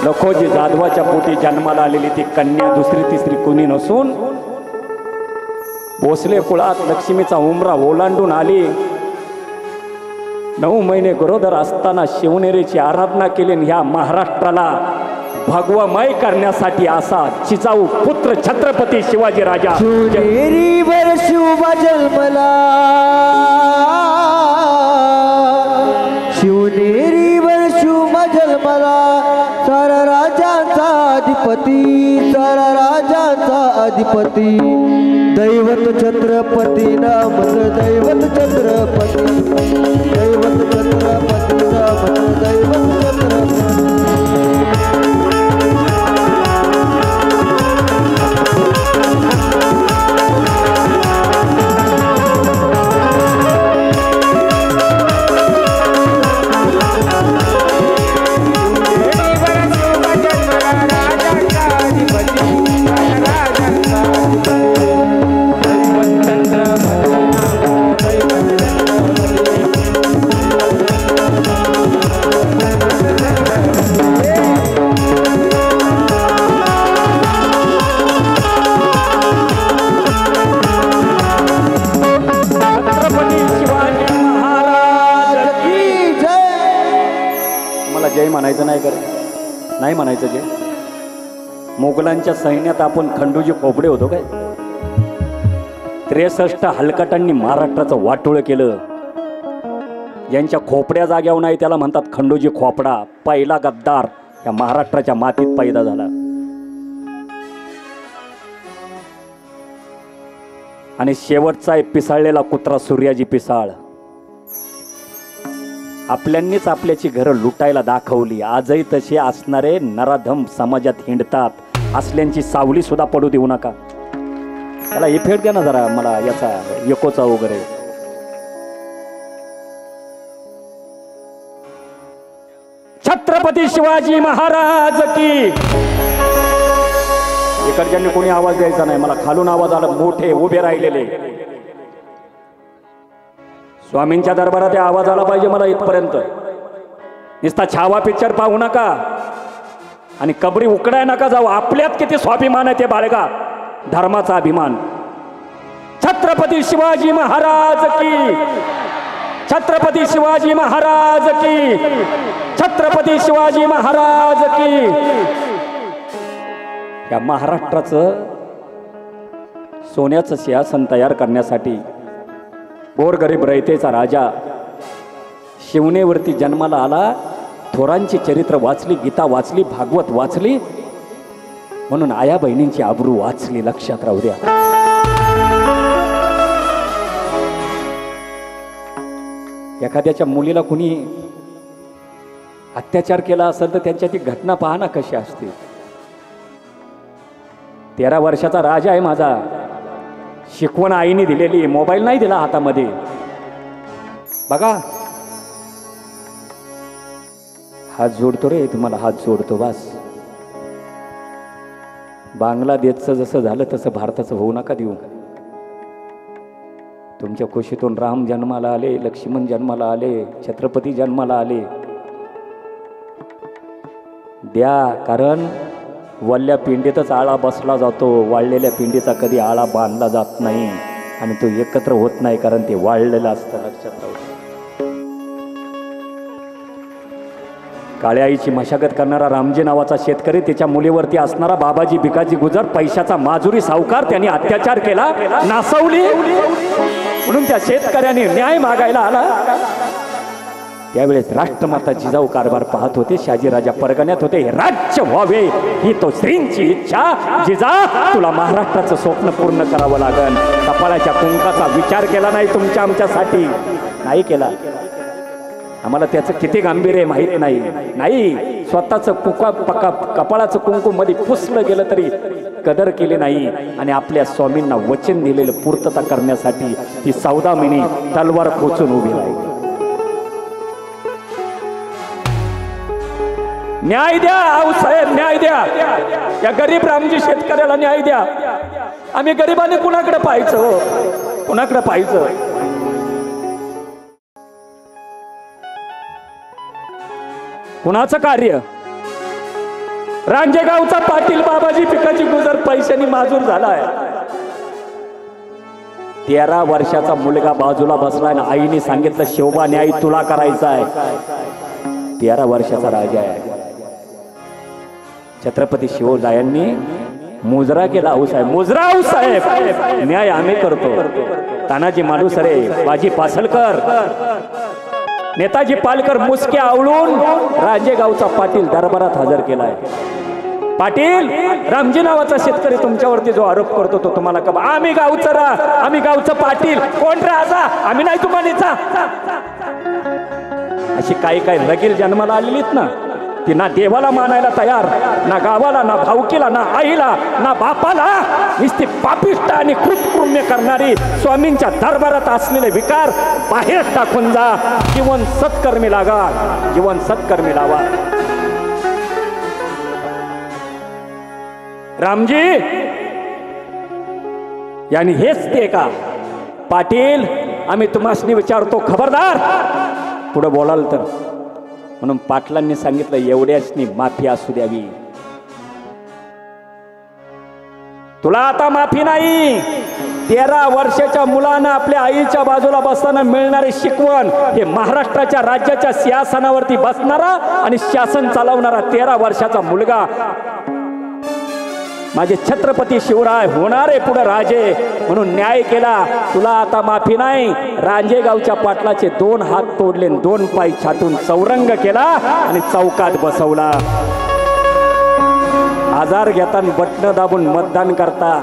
लखोजी जाधवाच्या पोटी जन्माला आलेली ती कन्या दुसरी तिसरी कोणी नसून भोसले कुळात लक्ष्मीचा उमरा ओलांडून आली. 9 महिने गरोदर असताना शिवनेरीची आराधना केली. ह्या महाराष्ट्राला भगवमय करण्यासाठी असा जिजाऊ पुत्र छत्रपती शिवाजी राजा. शिवनेरीवर शिवबा जन्मला, शिवनेरीवर शिवबा जन्मला. सारा राजांचा अधिपती, सारा राजांचा अधिपती. दैवत छत्रपती नाम, दैवत छत्रपती, दैवत छत्रपती नाम, दैवत छत्रपती. जय म्हणायचं नाही करे, नाही म्हणायचं जय. मोगलांच्या सैन्यात आपण खंडूजी खोपडे होतो काय. 63 हलकटांनी महाराष्ट्राचं वाटोळ केलं. ज्यांच्या खोपड्या जाग्यावर नाही त्याला म्हणतात खंडूजी खोपडा. पहिला गद्दार या महाराष्ट्राच्या मातीत पैदा झाला. आणि शेवटचा एक पिसाळलेला कुत्रा सूर्याजी पिसाळ. आपल्यांनीच आपल्याची घरं लुटायला दाखवली. आजही तसे असणारे नराधम समाजात हिंडतात. असल्यांची सावली सुद्धा पडू देऊ नका. त्याला इफेक्ट द्या ना जरा मला याचा एकोचा वगैरे. छत्रपती छत्रपती शिवाजी महाराज की. इकडच्यांनी कोणी आवाज द्यायचा नाही, मला खालून आवाज आला, मोठे उभे राहिलेले. स्वामींच्या दरबारात आवाज आला पाहिजे मला इथपर्यंत. नुसता छावा पिक्चर पाहू नका आणि कबरी उकडाय नका जाऊ. आपल्यात किती स्वाभिमान आहे ते बाळगा, धर्माचा अभिमान. छत्रपती शिवाजी महाराज की. छत्रपती शिवाजी महाराज की. छत्रपती शिवाजी महाराज की. या महाराष्ट्राचं सोन्याचं सिंहासन तयार करण्यासाठी गोरगरीब रयतेचा राजा शिवनेवरती जन्माला आला. थोरांची चरित्र वाचली, गीता वाचली, भागवत वाचली, म्हणून आया बहिणींची आबरू वाचली. लक्षात राहू द्या. एखाद्याच्या मुलीला कुणी अत्याचार केला असेल तर त्यांच्या ती घटना पहा ना कशी असते. 13 वर्षाचा राजा आहे माझा, शिकवण आईने दिलेली, मोबाईल नाही दिला हातामध्ये. बघा, हात जोडतो रे तुम्हाला, हात जोडतो बस. बांगलादेशचं जसं झालं तसं भारताचं होऊ नका देऊ. तुमच्या कुशीतून राम जन्माला आले, लक्ष्मण जन्माला आले, छत्रपती जन्माला आले. द्या, कारण वल्ल्या पिंडीतच आळा बसला जातो, वाळलेल्या पिंडीचा कधी आळा बांधला जात नाही आणि तो एकत्र होत नाही, कारण ते वाळलेलं असतं. लक्षात राहू. काळ्या आईची मशागत करणारा रामजी नावाचा शेतकरी, त्याच्या मुलीवरती असणारा बाबाजी भिकाजी गुजर, पैशाचा माजुरी सावकार, त्यांनी अत्याचार केला, नासवली. म्हणून त्या शेतकऱ्याने न्याय मागायला आला. त्यावेळेस राष्ट्रमाता जिजाऊ कारभार पाहत होते, शहाजीराजा परगण्यात होते. हे राज्य व्हावे ही तो श्रींची इच्छा. जिजा, तुला महाराष्ट्राचं स्वप्न पूर्ण करावं लागेल. कपाळाच्या कुंकाचा विचार केला नाही तुमच्या आमच्यासाठी, नाही केला. आम्हाला त्याचं किती गांभीर्य माहीत नाही. नाही, स्वतःचं कपाळाचं कुंकू मध्ये पुसलं गेलं तरी कदर केली नाही. आणि आपल्या स्वामींना वचन दिलेलं पूर्तता करण्यासाठी ती सौदामिनी तलवार खोचून उभी राहिली. न्याय द्या आऊसाहेब, न्याय द्या. या गरीब रामजी शेतकऱ्याला न्याय द्या. आम्ही गरिबाने कुणाकडे पाहायचं, कुणाकडे पाहायचं. कुणाचं कार्य? रांजेगावचा पाटील बाबाजी भिकाजी गुजर पैशांनी माजूर झालाय. 13 वर्षाचा मुलगा बाजूला बसलाय ना, आईने सांगितलं शिवबा न्याय तुला करायचा आहे. 13 वर्षाचा राजा आहे. छत्रपती शिवरायांनी मुजरा केला. आऊसाहेब, मुजरा आऊसाहेब, न्याय आम्ही करतो. तानाजी मालुसरे, बाजी पासलकर, नेताजी पालकर मुसके आवळून राजेगावचा पाटील दरबारात हजर केलाय. पाटील, रामजी नावाचा शेतकरी तुमच्यावरती जो आरोप करतो तो तुम्हाला का? आम्ही गावचं आम्ही गावचं पाटील. कोण राजा? आम्ही नाही तुम्हाला. अशी काही काही लगील जन्माला आलेलीत ना, ती ना देवाला मानायला तयार, ना गावाला, ना भाऊकीला, ना आईला, ना बापाला. नुसती पापिष्ट आणि कृतकृम्य करणारी स्वामींच्या दरबारात असलेले विकार बाहेर टाकून जा. जीवन सत्कर्मी लागा, जीवन सत्कर्मी लावा. रामजी यांनी हेच ते का? पाटील, आम्ही तुम्हाला विचारतो, खबरदार पुढे बोलाल तर. म्हणून पाटलांनी सांगितलं एवढ्याचनी माफी असू द्यावी. तुला आता माफी नाही. 13 वर्षाच्या मुलानं आपल्या आईच्या बाजूला बसताना मिळणारी शिकवण, हे महाराष्ट्राच्या राज्याच्या सिंहासनावरती बसणारा आणि शासन चालवणारा 13 वर्षाचा मुलगा माझे छत्रपती शिवराय होणारे पुढे राजे म्हणून न्याय केला. तुला आता माफी नाही. रांजेगावच्या पाटलाचे 2 हात तोडले, 2 पाय छाटून चौरंग केला आणि चौकात बसवला. आजार घेता, बटणं दाबून मतदान करता,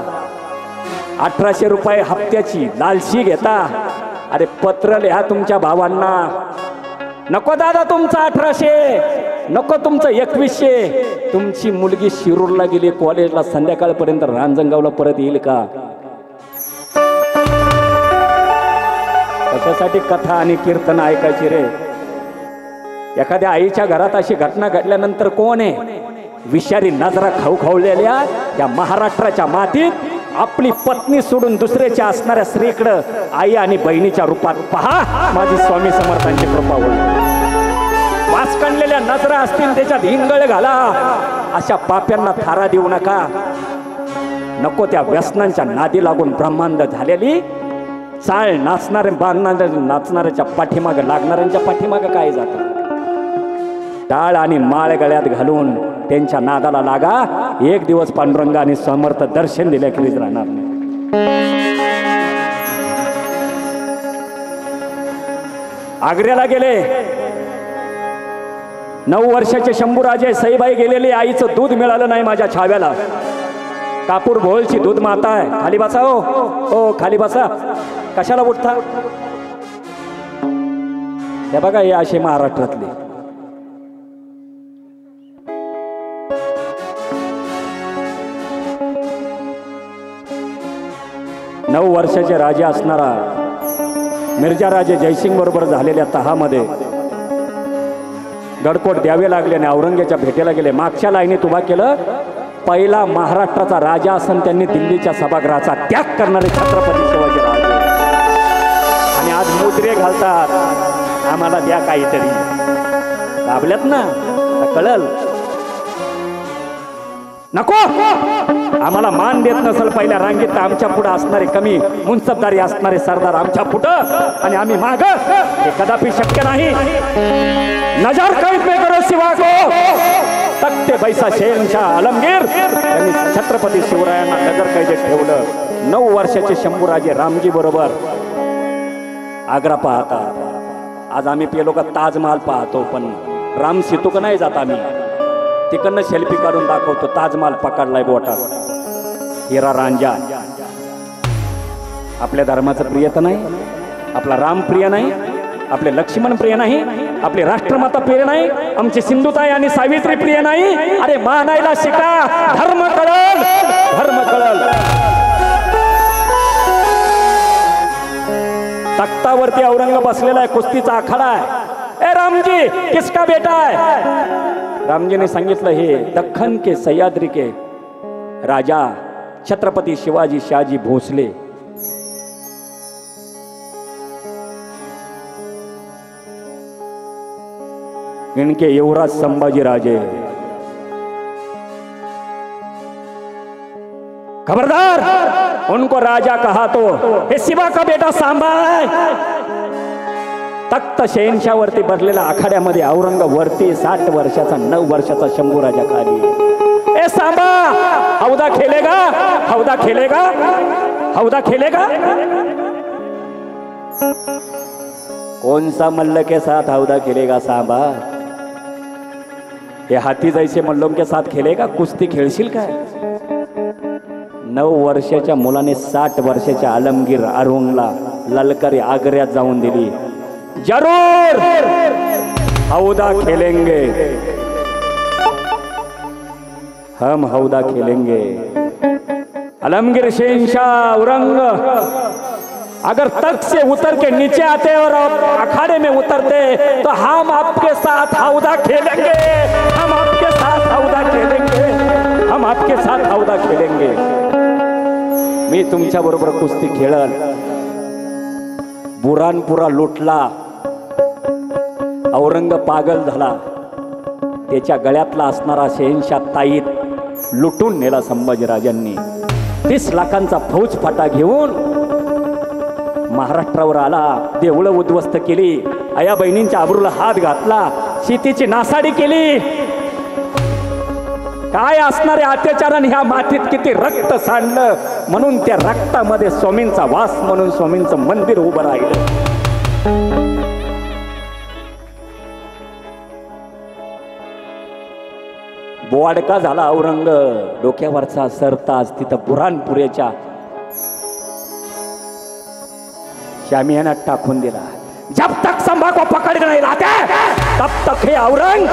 1800 रुपये हप्त्याची लालशी घेता. अरे पत्र लिहा तुमच्या भावांना. नको दादा तुमचं 1800, नको तुमचं 2100. तुमची मुलगी शिरूरला गेली कॉलेजला, संध्याकाळपर्यंत रांजणगावला परत येईल का? कशासाठी कथा आणि कीर्तन ऐकायची रे? एखाद्या आईच्या घरात अशी घटना घडल्यानंतर कोण आहे? विषारी नजरा खवखवलेल्या त्या महाराष्ट्राच्या मातीत आपली पत्नी सोडून दुसऱ्याच्या असणाऱ्या स्त्रीकडं आई आणि बहिणीच्या रूपात पहा, माझी स्वामी समर्थांची कृपा होईल. वासकणलेल्या नजरा असतील त्याच्यात हिंगळ घाला. अशा पाप्यांना थारा देऊ नका. नको त्या व्यसनांच्या नादी लागून ब्रह्मांड झालेली चाळ नाचणाऱ्याच्या पाठीमाग लागणाऱ्यांच्या पाठीमाग काय जातं? टाळ आणि माळ गळ्यात घालून त्यांच्या नादाला लागा. एक दिवस पांडुरंगा आणि समर्थ दर्शन दिल्याखेरीज राहणार नाही. आग्र्याला गेले 9 वर्षाचे शंभूराजे सईबाई गेलेली. आईचं दूध मिळालं नाही माझ्या छाव्याला. कापूर भोळची दूध माता आहे. खाली बसा. हो खाली बसा. कशाला उठता? हे बघा, हे असे महाराष्ट्रातले. नऊ वर्षाचे राजे असणारा मिर्झा राजे जयसिंग बरोबर झालेल्या तहामध्ये गडकोट द्यावे लागले आणि औरंगजेबाच्या भेटीला गेले. मागच्या लाईनीत उभा केलं. पहिला महाराष्ट्राचा राजा असून त्यांनी दिल्लीच्या सभागृहाचा त्याग करणारे छत्रपती शिवाजी राजे. आणि आज मुद्रे घालतात, आम्हाला द्या काहीतरी. दाबल्यात ना, कळल नको. आम्हाला मान देत नसल पहिल्या रांगेत तर आमच्या पुढे असणारे कमी मुनसबदारी असणारे सरदार आमच्या पुढं आणि आम्ही माग. हे कदापि शक्य नाही. नजर कैद में करो शिवा को. तख्ते बैसा शहनशाह आलमगीर यांनी छत्रपती शिवरायांना नजर कैदेत ठेवलं. 9 वर्षाचे शंभूराजे रामजी बरोबर आग्रा पाहतात. आज आम्ही पेलो का ताजमहाल पाहतो, पण राम सीतू का नाही जात. आम्ही तिकडनं सेल्फी काढून दाखवतो. ताजमहाल पकडलाय बोटात. हिरा रांझा आपल्या धर्माचं प्रिय तर नाही, आपला राम प्रिय नाही, आपले लक्ष्मण प्रिय नाही, आपली राष्ट्रमाता प्रिय नाही, आमची सिंधुताई आणि सावित्री प्रिय नाही. अरे मानायला शिका. धर्म कळल, धर्म कळल. तख्तावरती औरंग बसलेला आहे. कुस्तीचा आखाडा आहे. ए रामजी किसका बेटा है? रामजीने सांगितलं, हे दख्खन के सह्याद्री के राजा छत्रपती शिवाजी शाहजी भोसले. इनके युवराज संभाजी राजे. खबरदार, उनको राजा कहा तो हे शिवा का बेटा सांबा है. तख्त शहनशाह वरती बसलेला आखाड्यामध्ये औरंग वरती 60 वर्षाचा 9 वर्षाचा शंभूराजा खाली. ए सांबा, हौदा खेलेगा, हौदा खेलेगा, हौदा खेलेगा. कौन सा मल्ल के साथ हौदा खेलेगा सांबा? ये हाथी जैसे मल्लों के साथ खेलेगा? कुस्ती खेळशील काय? 9 वर्षाच्या मुलाने 60 वर्षाच्या आलमगीर अरुणला ललकारी आग्र्यात जाऊन दिली. जरूर हौदा खेलेंगे, हम हौदा खेलेंगे. आलमगीर शहनशाह औरंग अगर तख्त से उतर के नीचे आते और अखाड़े में उतरते तो हम आपके साथ हौदा खेलेंगे, हम आपके साथ हौदा खेलेंगे, हम आपके साथ हौदा खेलेंगे. मी तुमच्या बरोबर कुस्ती खेळल. बुरानपुरा लुटला. औरंग पागल झाला. त्याच्या गळ्यातला असणारा शहनशाह ताईत लुटून नेला संभाजीराजांनी. 30 लाखांचा फौज फाटा घेऊन महाराष्ट्रावर आला. देवळं उद्ध्वस्त केली. आया बहिणींच्या आबरूला हात घातला. शेतीची नासाडी केली. काय असणारे अत्याचाराने ह्या मातीत किती रक्त सांडलं, म्हणून त्या रक्तामध्ये स्वामींचा वास म्हणून स्वामींचं मंदिर उभं राहिलं. बोवाडका झाला औरंग. डोक्यावरचा सरताज तिथं बुरानपुऱ्याच्या शामियानात टाकून दिला. जब तक संभा को पकड़ नहीं लाते तब तक हे औरंग,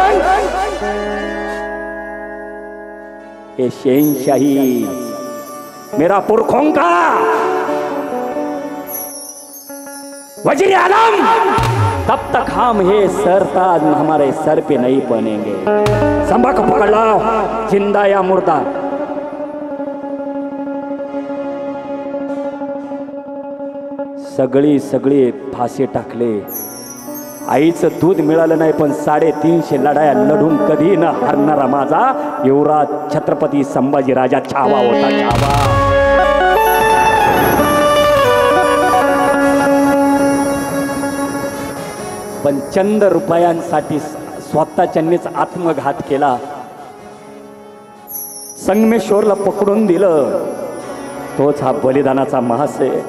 ये शहनशाही मेरा पुरखों का वजीर आलम तब तक हम ये सरताज हमारे सर पे नहीं बनेंगे। संभक पकड़ लो, जिंदा या मुर्दा। सगळी सगळी फाशी टाकले। आईचं दूध मिळालं नाही, पण 350 लढाया लढून कधी न हरणारा माझा युवराज छत्रपती संभाजी राजा छावा होता, छावा। पण चंद रुपयांसाठी स्वतःच्यांनीच आत्मघात केला। संगमेश्वरला पकडून दिलं, तोच हा बलिदानाचा महाशय।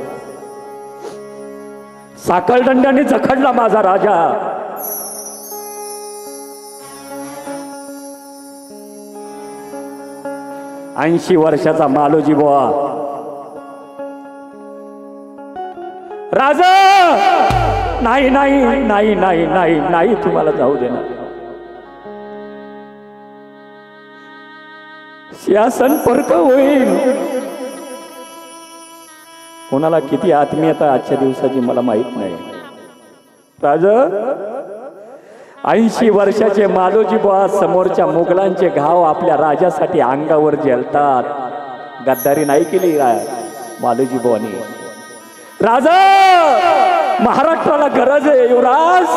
साखळदंडाने जखडला माझा राजा। ऐंशी वर्षाचा मालोजी बुवा राजा, नाही नाही नाही नाही नाही नाही, तुम्हाला जाऊ देणार। शासन परक होईल। कोणाला किती आत्मीयता आजच्या दिवसाची मला माहित नाही। राजा, 80 वर्षाचे मालोजी बुवा समोरच्या मुघलांचे घाव आपल्या राजासाठी अंगावर झेलतात। गद्दारी नाही केली मालोजी बुवानी। राजा, महाराष्ट्राला गरज आहे, युवराज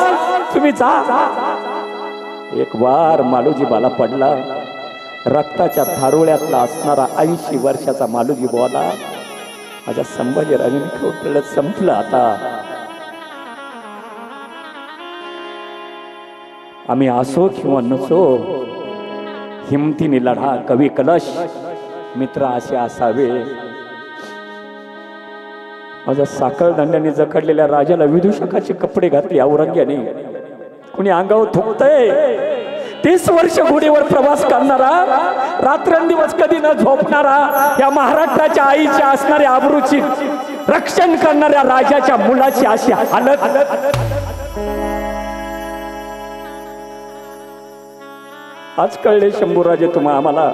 तुम्ही जा। एक वार मालोजी बाला पडला। रक्ताच्या थारोळ्यातला असणारा 80 वर्षाचा मालोजी बुवाला माझ्या संभाजी राजाने ठोकलं। संपलं आता। आम्ही असो किंवा नसो, हिमतीने लढा। कवी कलश मित्र असे असावे। माझ्या साखळदंड्याने जखडलेल्या राजाला विदूषकाचे कपडे घातले औरंग्याने। कुणी अंगावर थुकतय। 30 वर्ष घोडीवर प्रवास करणारा, रात्रंदिवस कधी न झोपणारा, या महाराष्ट्राच्या आईच्या असणाऱ्या आबरूची रक्षण करणाऱ्या राजाच्या मुलाची अशी हालत। आज कळले शंभूराजे तुम्हा आम्हाला।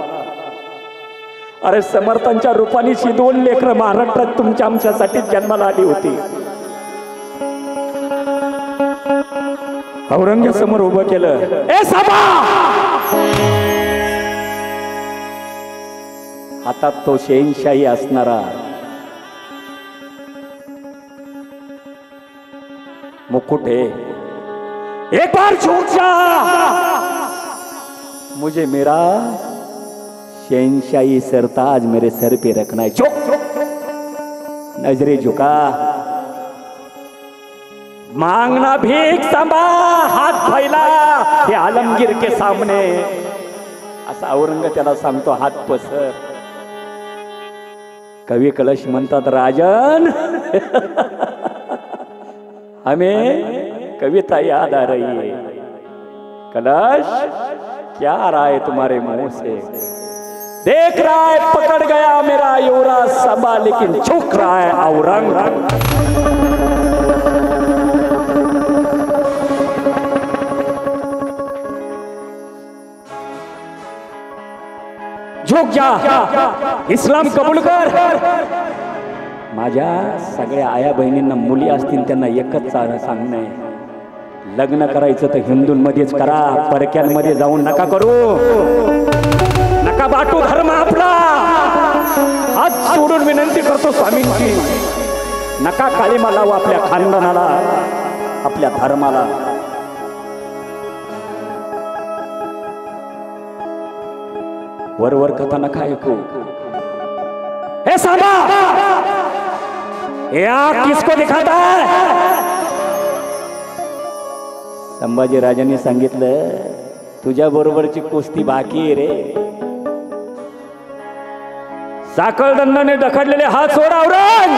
अरे समर्थांच्या रूपानीची 2 लेकरं महाराष्ट्रात तुमच्या आमच्यासाठी जन्माला आली होती। औरंगजेबासमोर उभं केलं। ए साबा, हातात तो शहेनशाही असणारा मुकुट है। एक बार झुक जा, मुझे मेरा शहनशाही सरताज मेरे सर पे रखना है। झुक, नजरे झुका, मांगना भीख सांबा, हात फैला हे आलमगीर के सामने। असा औरंग त्याला सांगतो, हात पसर। कवी कलश म्हणतात, राजन हमें कविता याद आ रही है। कलश, क्या आ रहा है तुम्हारे मुंह से? देख रहा है पकड़ गया मेरा युवराज सबा, लेकिन झुक रहा है औरंग। झुक जा, इस्लाम कबूल कर। माझ्या सगळ्या आया बहिणींना मुली असतील त्यांना एकच सांगणं आहे, लग्न करायचं तर हिंदूंमध्येच करा, परक्यांमध्ये जाऊन नका करू, नका बाटू धर्म आपला। हात सोडून विनंती करतो स्वामींची, नका काळीमा लावू आपल्या खानदानाला, आपल्या धर्माला। वरवर कथा नका ऐकू। हे सांबा, या किसको दिखाता है? संभाजी राजांनी सांगितलं, तुझ्या बरोबरची कुस्ती बाकी आहे रे। साखळदंडाने ढकललेले हात सोड औरंग,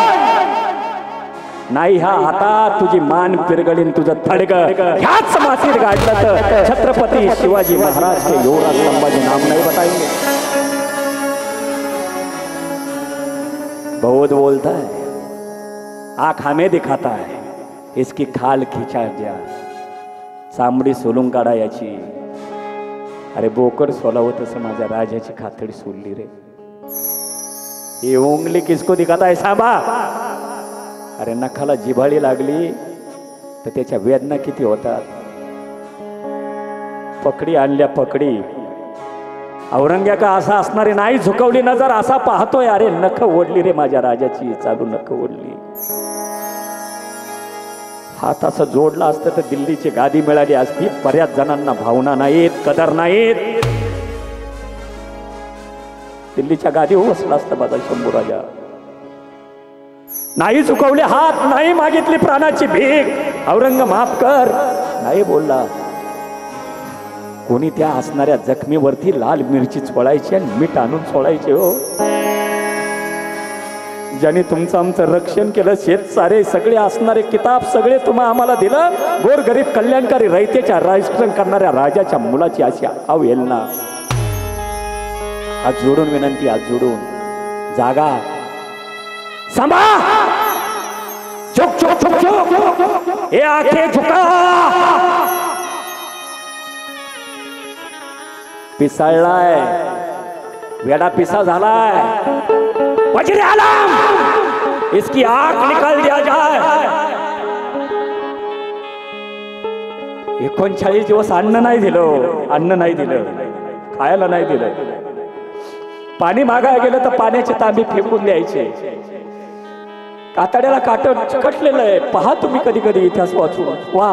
नाही हा हातात तुझी मान पिरगळीन, तुझं थडग ह्याच मातीत गाडलं तर छत्रपती शिवाजी महाराज के युवराज संभाजी नाम नहीं बताएंगे। बहुत बोलता है, आंख हमें दिखाता है, इसकी खाल खिंचा जा, चांबडी सोलून काढा याची। अरे बोकड सोलावं तसं माझ्या राजाची खातडी सोडली रे। ये उंगली किसको दिखाता है सांबा? अरे नखाला जिभाळी लागली तर त्याच्या वेदना किती होतात. पकडी आणल्या पकडी, औरंग्या का असा असणारी नाही झुकवली नजर, असा पाहतोय अरे नख ओढली रे माझ्या राजाची, चालू नख ओढली. हात असं जोडला असतं तर दिल्लीची गादी मिळाली असती. बऱ्याच जणांना भावना नाहीत, कदर नाहीत. दिल्लीच्या गादी बसला असतं माझा शंभू राजा. नाही चुकवले हात, नाही मागितली प्राणाची भीक, औरंग माफ कर नाही बोलला. कोणी त्या असणाऱ्या जखमीवरती लाल मिरची चोळायची आणि मीठ आणून सोडायचे. हो, ज्याने तुमचं आमचं रक्षण केलं, शेत सारे सगळे असणारे किताब सगळे तुम्हा आम्हाला दिलं, गोरगरीब कल्याणकारी रयतेच्या राष्ट्रण करणाऱ्या राजाच्या मुलाची अशी अवहेलना. हात जोडून विनंती, हात जोडून जागा सांभा. झुक झुक झुक झुक, हे आखे झुका. पिसाळलाय, वेडा पिसा झालाय. वजीर आलम, इसकी आंख निकाल दिया जाए. 39 दिवस अन्न नाही दिलं, अन्न नाही दिलं, खायला नाही दिलं. पाणी मागायला गेलं तर पाण्याची तांबी फेकून द्यायचे. कातड्याला काट चिकटलेलं आहे. पहा तुम्ही कधी कधी इतिहास वाचून. वा,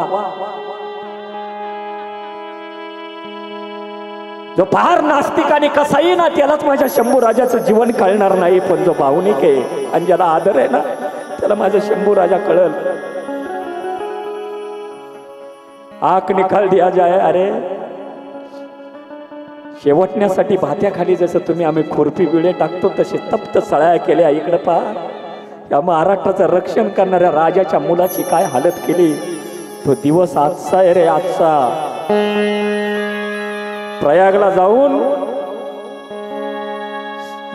जो फार नास्तिक आणि कसाही ना त्यालाच माझ्या शंभू राजाचं जीवन कळणार नाही. पण जो भावनिक आहे आणि ज्याला आदर आहे ना त्याला माझा शंभू राजा कळल. आंख निकाल दिया जाए. अरे शेवटण्यासाठी भात्याखाली जसं तुम्ही आम्ही खुरपी विळे टाकतो तसे तप्त सळ्या केल्या. इकडे पहा, या महाराष्ट्राचं रक्षण करणाऱ्या राजाच्या मुलाची काय हालत केली. तो दिवस आजचा आहे रे, आजचा. प्रयागला जाऊन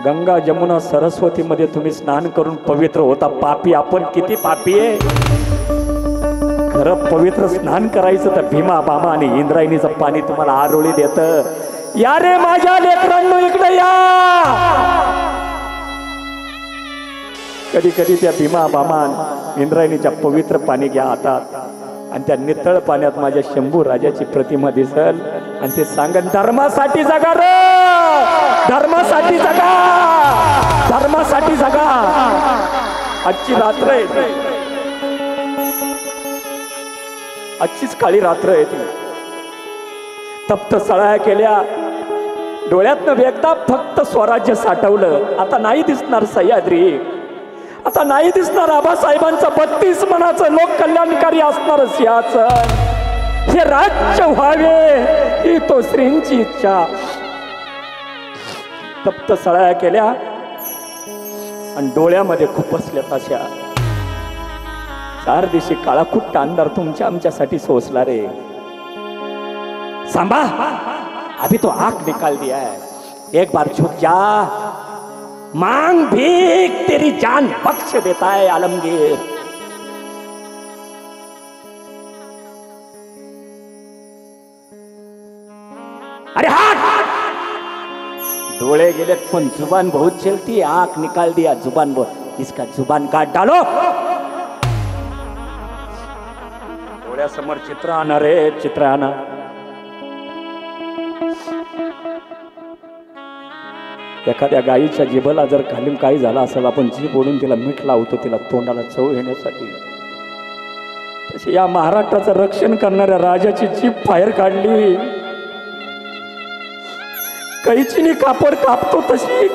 गंगा जमुना सरस्वती मध्ये तुम्ही स्नान करून पवित्र होता. पापी आपण किती पापी आहे. खरं पवित्र स्नान करायचं तर भीमा बामा आणि इंद्रायणीचं पाणी तुम्हाला आरोळी देत. या रे माझ्या लेकरांनो इकडे या. कधी कधी त्या भीमा बामा इंद्रायणीच्या पवित्र पाणी घ्या हातात आणि त्या नितळ पाण्यात माझ्या शंभू राजाची प्रतिमा दिसल आणि ते सांगन, धर्मासाठी जगा रे, धर्मासाठी जगा, धर्मासाठी जगा. आजची रात्र आहे, आजचीच काळी रात्र आहे ती. तप्त सळ्या केल्या, डोळ्यातनं वेगता फक्त स्वराज्य साठवलं. आता नाही दिसणार सह्याद्री, आता नाही दिसणार आबासाहेबांचं 32 मनाचं लोक कल्याणकारी असणार सिंहासन. हे राज्य व्हावे ही तो श्रींची इच्छा. तप्त सळ्या केल्या आणि डोळ्यामध्ये खुपसल्या तशा. 4 दिवशी काळाकुट्ट अंधार तुमच्या आमच्यासाठी सोसला रे. सांभा, अभी तो आंख निकाल दिया है. एक बार झुक जा, मांग भीख, तेरी जान बख्श देता है आलमगीर. अरे हाथ, डोळे गेले पण जुबान बहुत चलती. आंख निकाल दिया, जुबान बहुत, इसका जुबान काट डालो. डोळ्यासमोर चित्र आणा रे, चित्र आणा. एखाद्या गायीच्या जिभेला जर खालील काही झालं असेल, आपण जीभ ओढून तिला मीठ लावतो, तिला तोंडाला चव येण्यासाठी. तशी या महाराष्ट्राचं रक्षण करणाऱ्या राजाची जीभ बाहेर काढली. कैचीने कापड कापतो तशी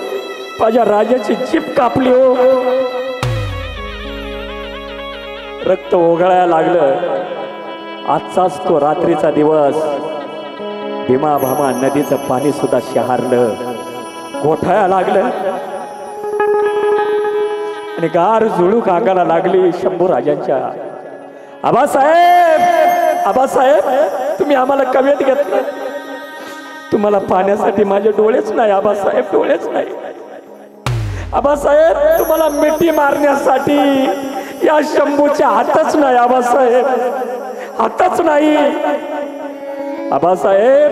माझ्या राजाची जीभ कापली. हो, रक्त ओघळायला लागलं. आजचाच तो रात्रीचा दिवस. भीमा भामा नदीचं पाणी सुद्धा शहारलं, गोठाया लागलं आणि गार झुळूक अंगाला लागली शंभू राजांच्या. आबासाहेब, आबासाहेब, तुम्ही आम्हाला कवेत घेतलं. तुम्हाला पाण्यासाठी माझे डोळेच नाही आबासाहेब, डोळेच नाही. आबासाहेब, तुम्हाला मिठी मारण्यासाठी या शंभूच्या हातच नाही आबासाहेब, हातच नाही. आबासाहेब,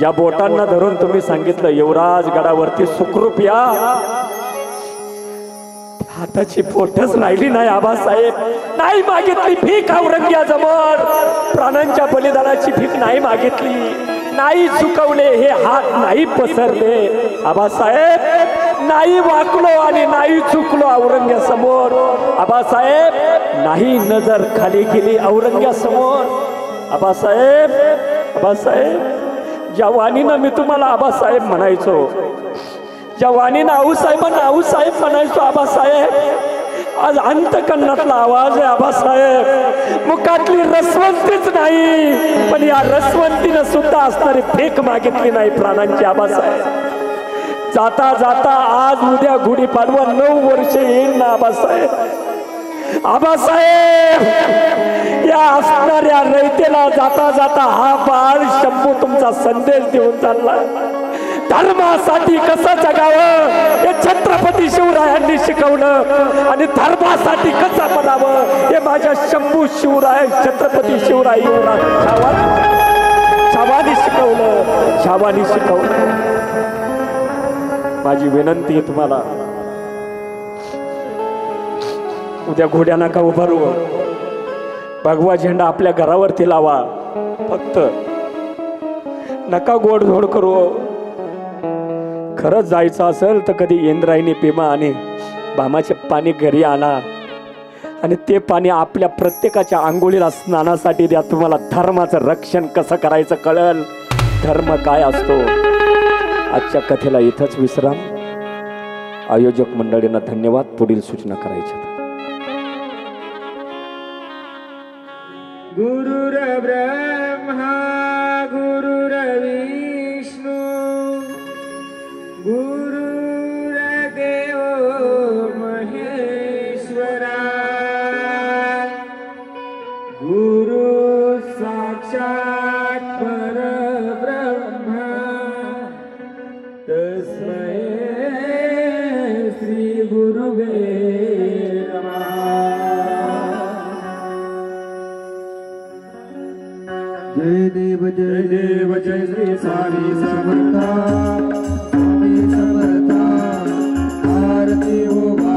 या बोटांना धरून तुम्ही सांगितलं युवराज गडावरती सुखरूप या. हाताची पोटच राहिली नाही आबासाहेब. नाही मागितली भीक औरंग्याजवळ, प्राणांच्या बलिदानाची भीक नाही मागितली, नाही चुकवले हे हात नाही पसरले आबासाहेब. नाही वाकलो आणि नाही चुकलो औरंग्यासमोर आबासाहेब. नाही नजर खाली गेली औरंग्यासमोर आबासाहेब. आबासाहेब, ज्या वाणीनं मी तुम्हाला आबासाहेब म्हणायचो, ज्या वाणीनं आऊसाहेबांना आऊसाहेब म्हणायचो आबासाहेब, आज अंतकरणातला आवाज आहे आबासाहेब. मुखातली रसवंतीच नाही, पण या रसवंतीनं सुद्धा असणारी भीक मागितली नाही प्राणांची आबासाहेब. जाता जाता आज उद्या गुढीपाडवा 9 वर्ष येईल ना आबासाहेब. आबासाहेब, या असणाऱ्या रयतेला जाता जाता हा बाळ शंभू तुमचा संदेश देऊन चालला. धर्मासाठी कसं जगावं हे छत्रपती शिवरायांनी शिकवलं, आणि धर्मासाठी कसं म्हणावं हे माझ्या शंभू शिवराय छत्रपती शिवराय शावानी शिकवलं, शावानी शिकवलं. माझी विनंती आहे तुम्हाला, उद्या घोड्या नका उभारू, भगवा झेंडा आपल्या घरावरती लावा. फक्त नका गोडधोड करू. खरंच जायचं असेल तर कधी इंद्रायणी भीमा आणि भामाचे पाणी घरी आणा, आणि ते पाणी आपल्या प्रत्येकाच्या आंघोळीला स्नानासाठी द्या. तुम्हाला धर्माचं रक्षण कसं करायचं कळल, धर्म काय असतो. आजच्या कथेला इथंच विश्राम. आयोजक मंडळींना धन्यवाद. पुढील सूचना करायच्या. गुरुर्ब्रह्मा गुरुर्विष्णू गुरुर्देव महेश्वरा, गुरु साक्षात परब्रह्मा तस्मै श्री गुरुवे नमः. जय देव जय श्री स्वामी समर्थ, स्वामी समर्थ. आरती हो.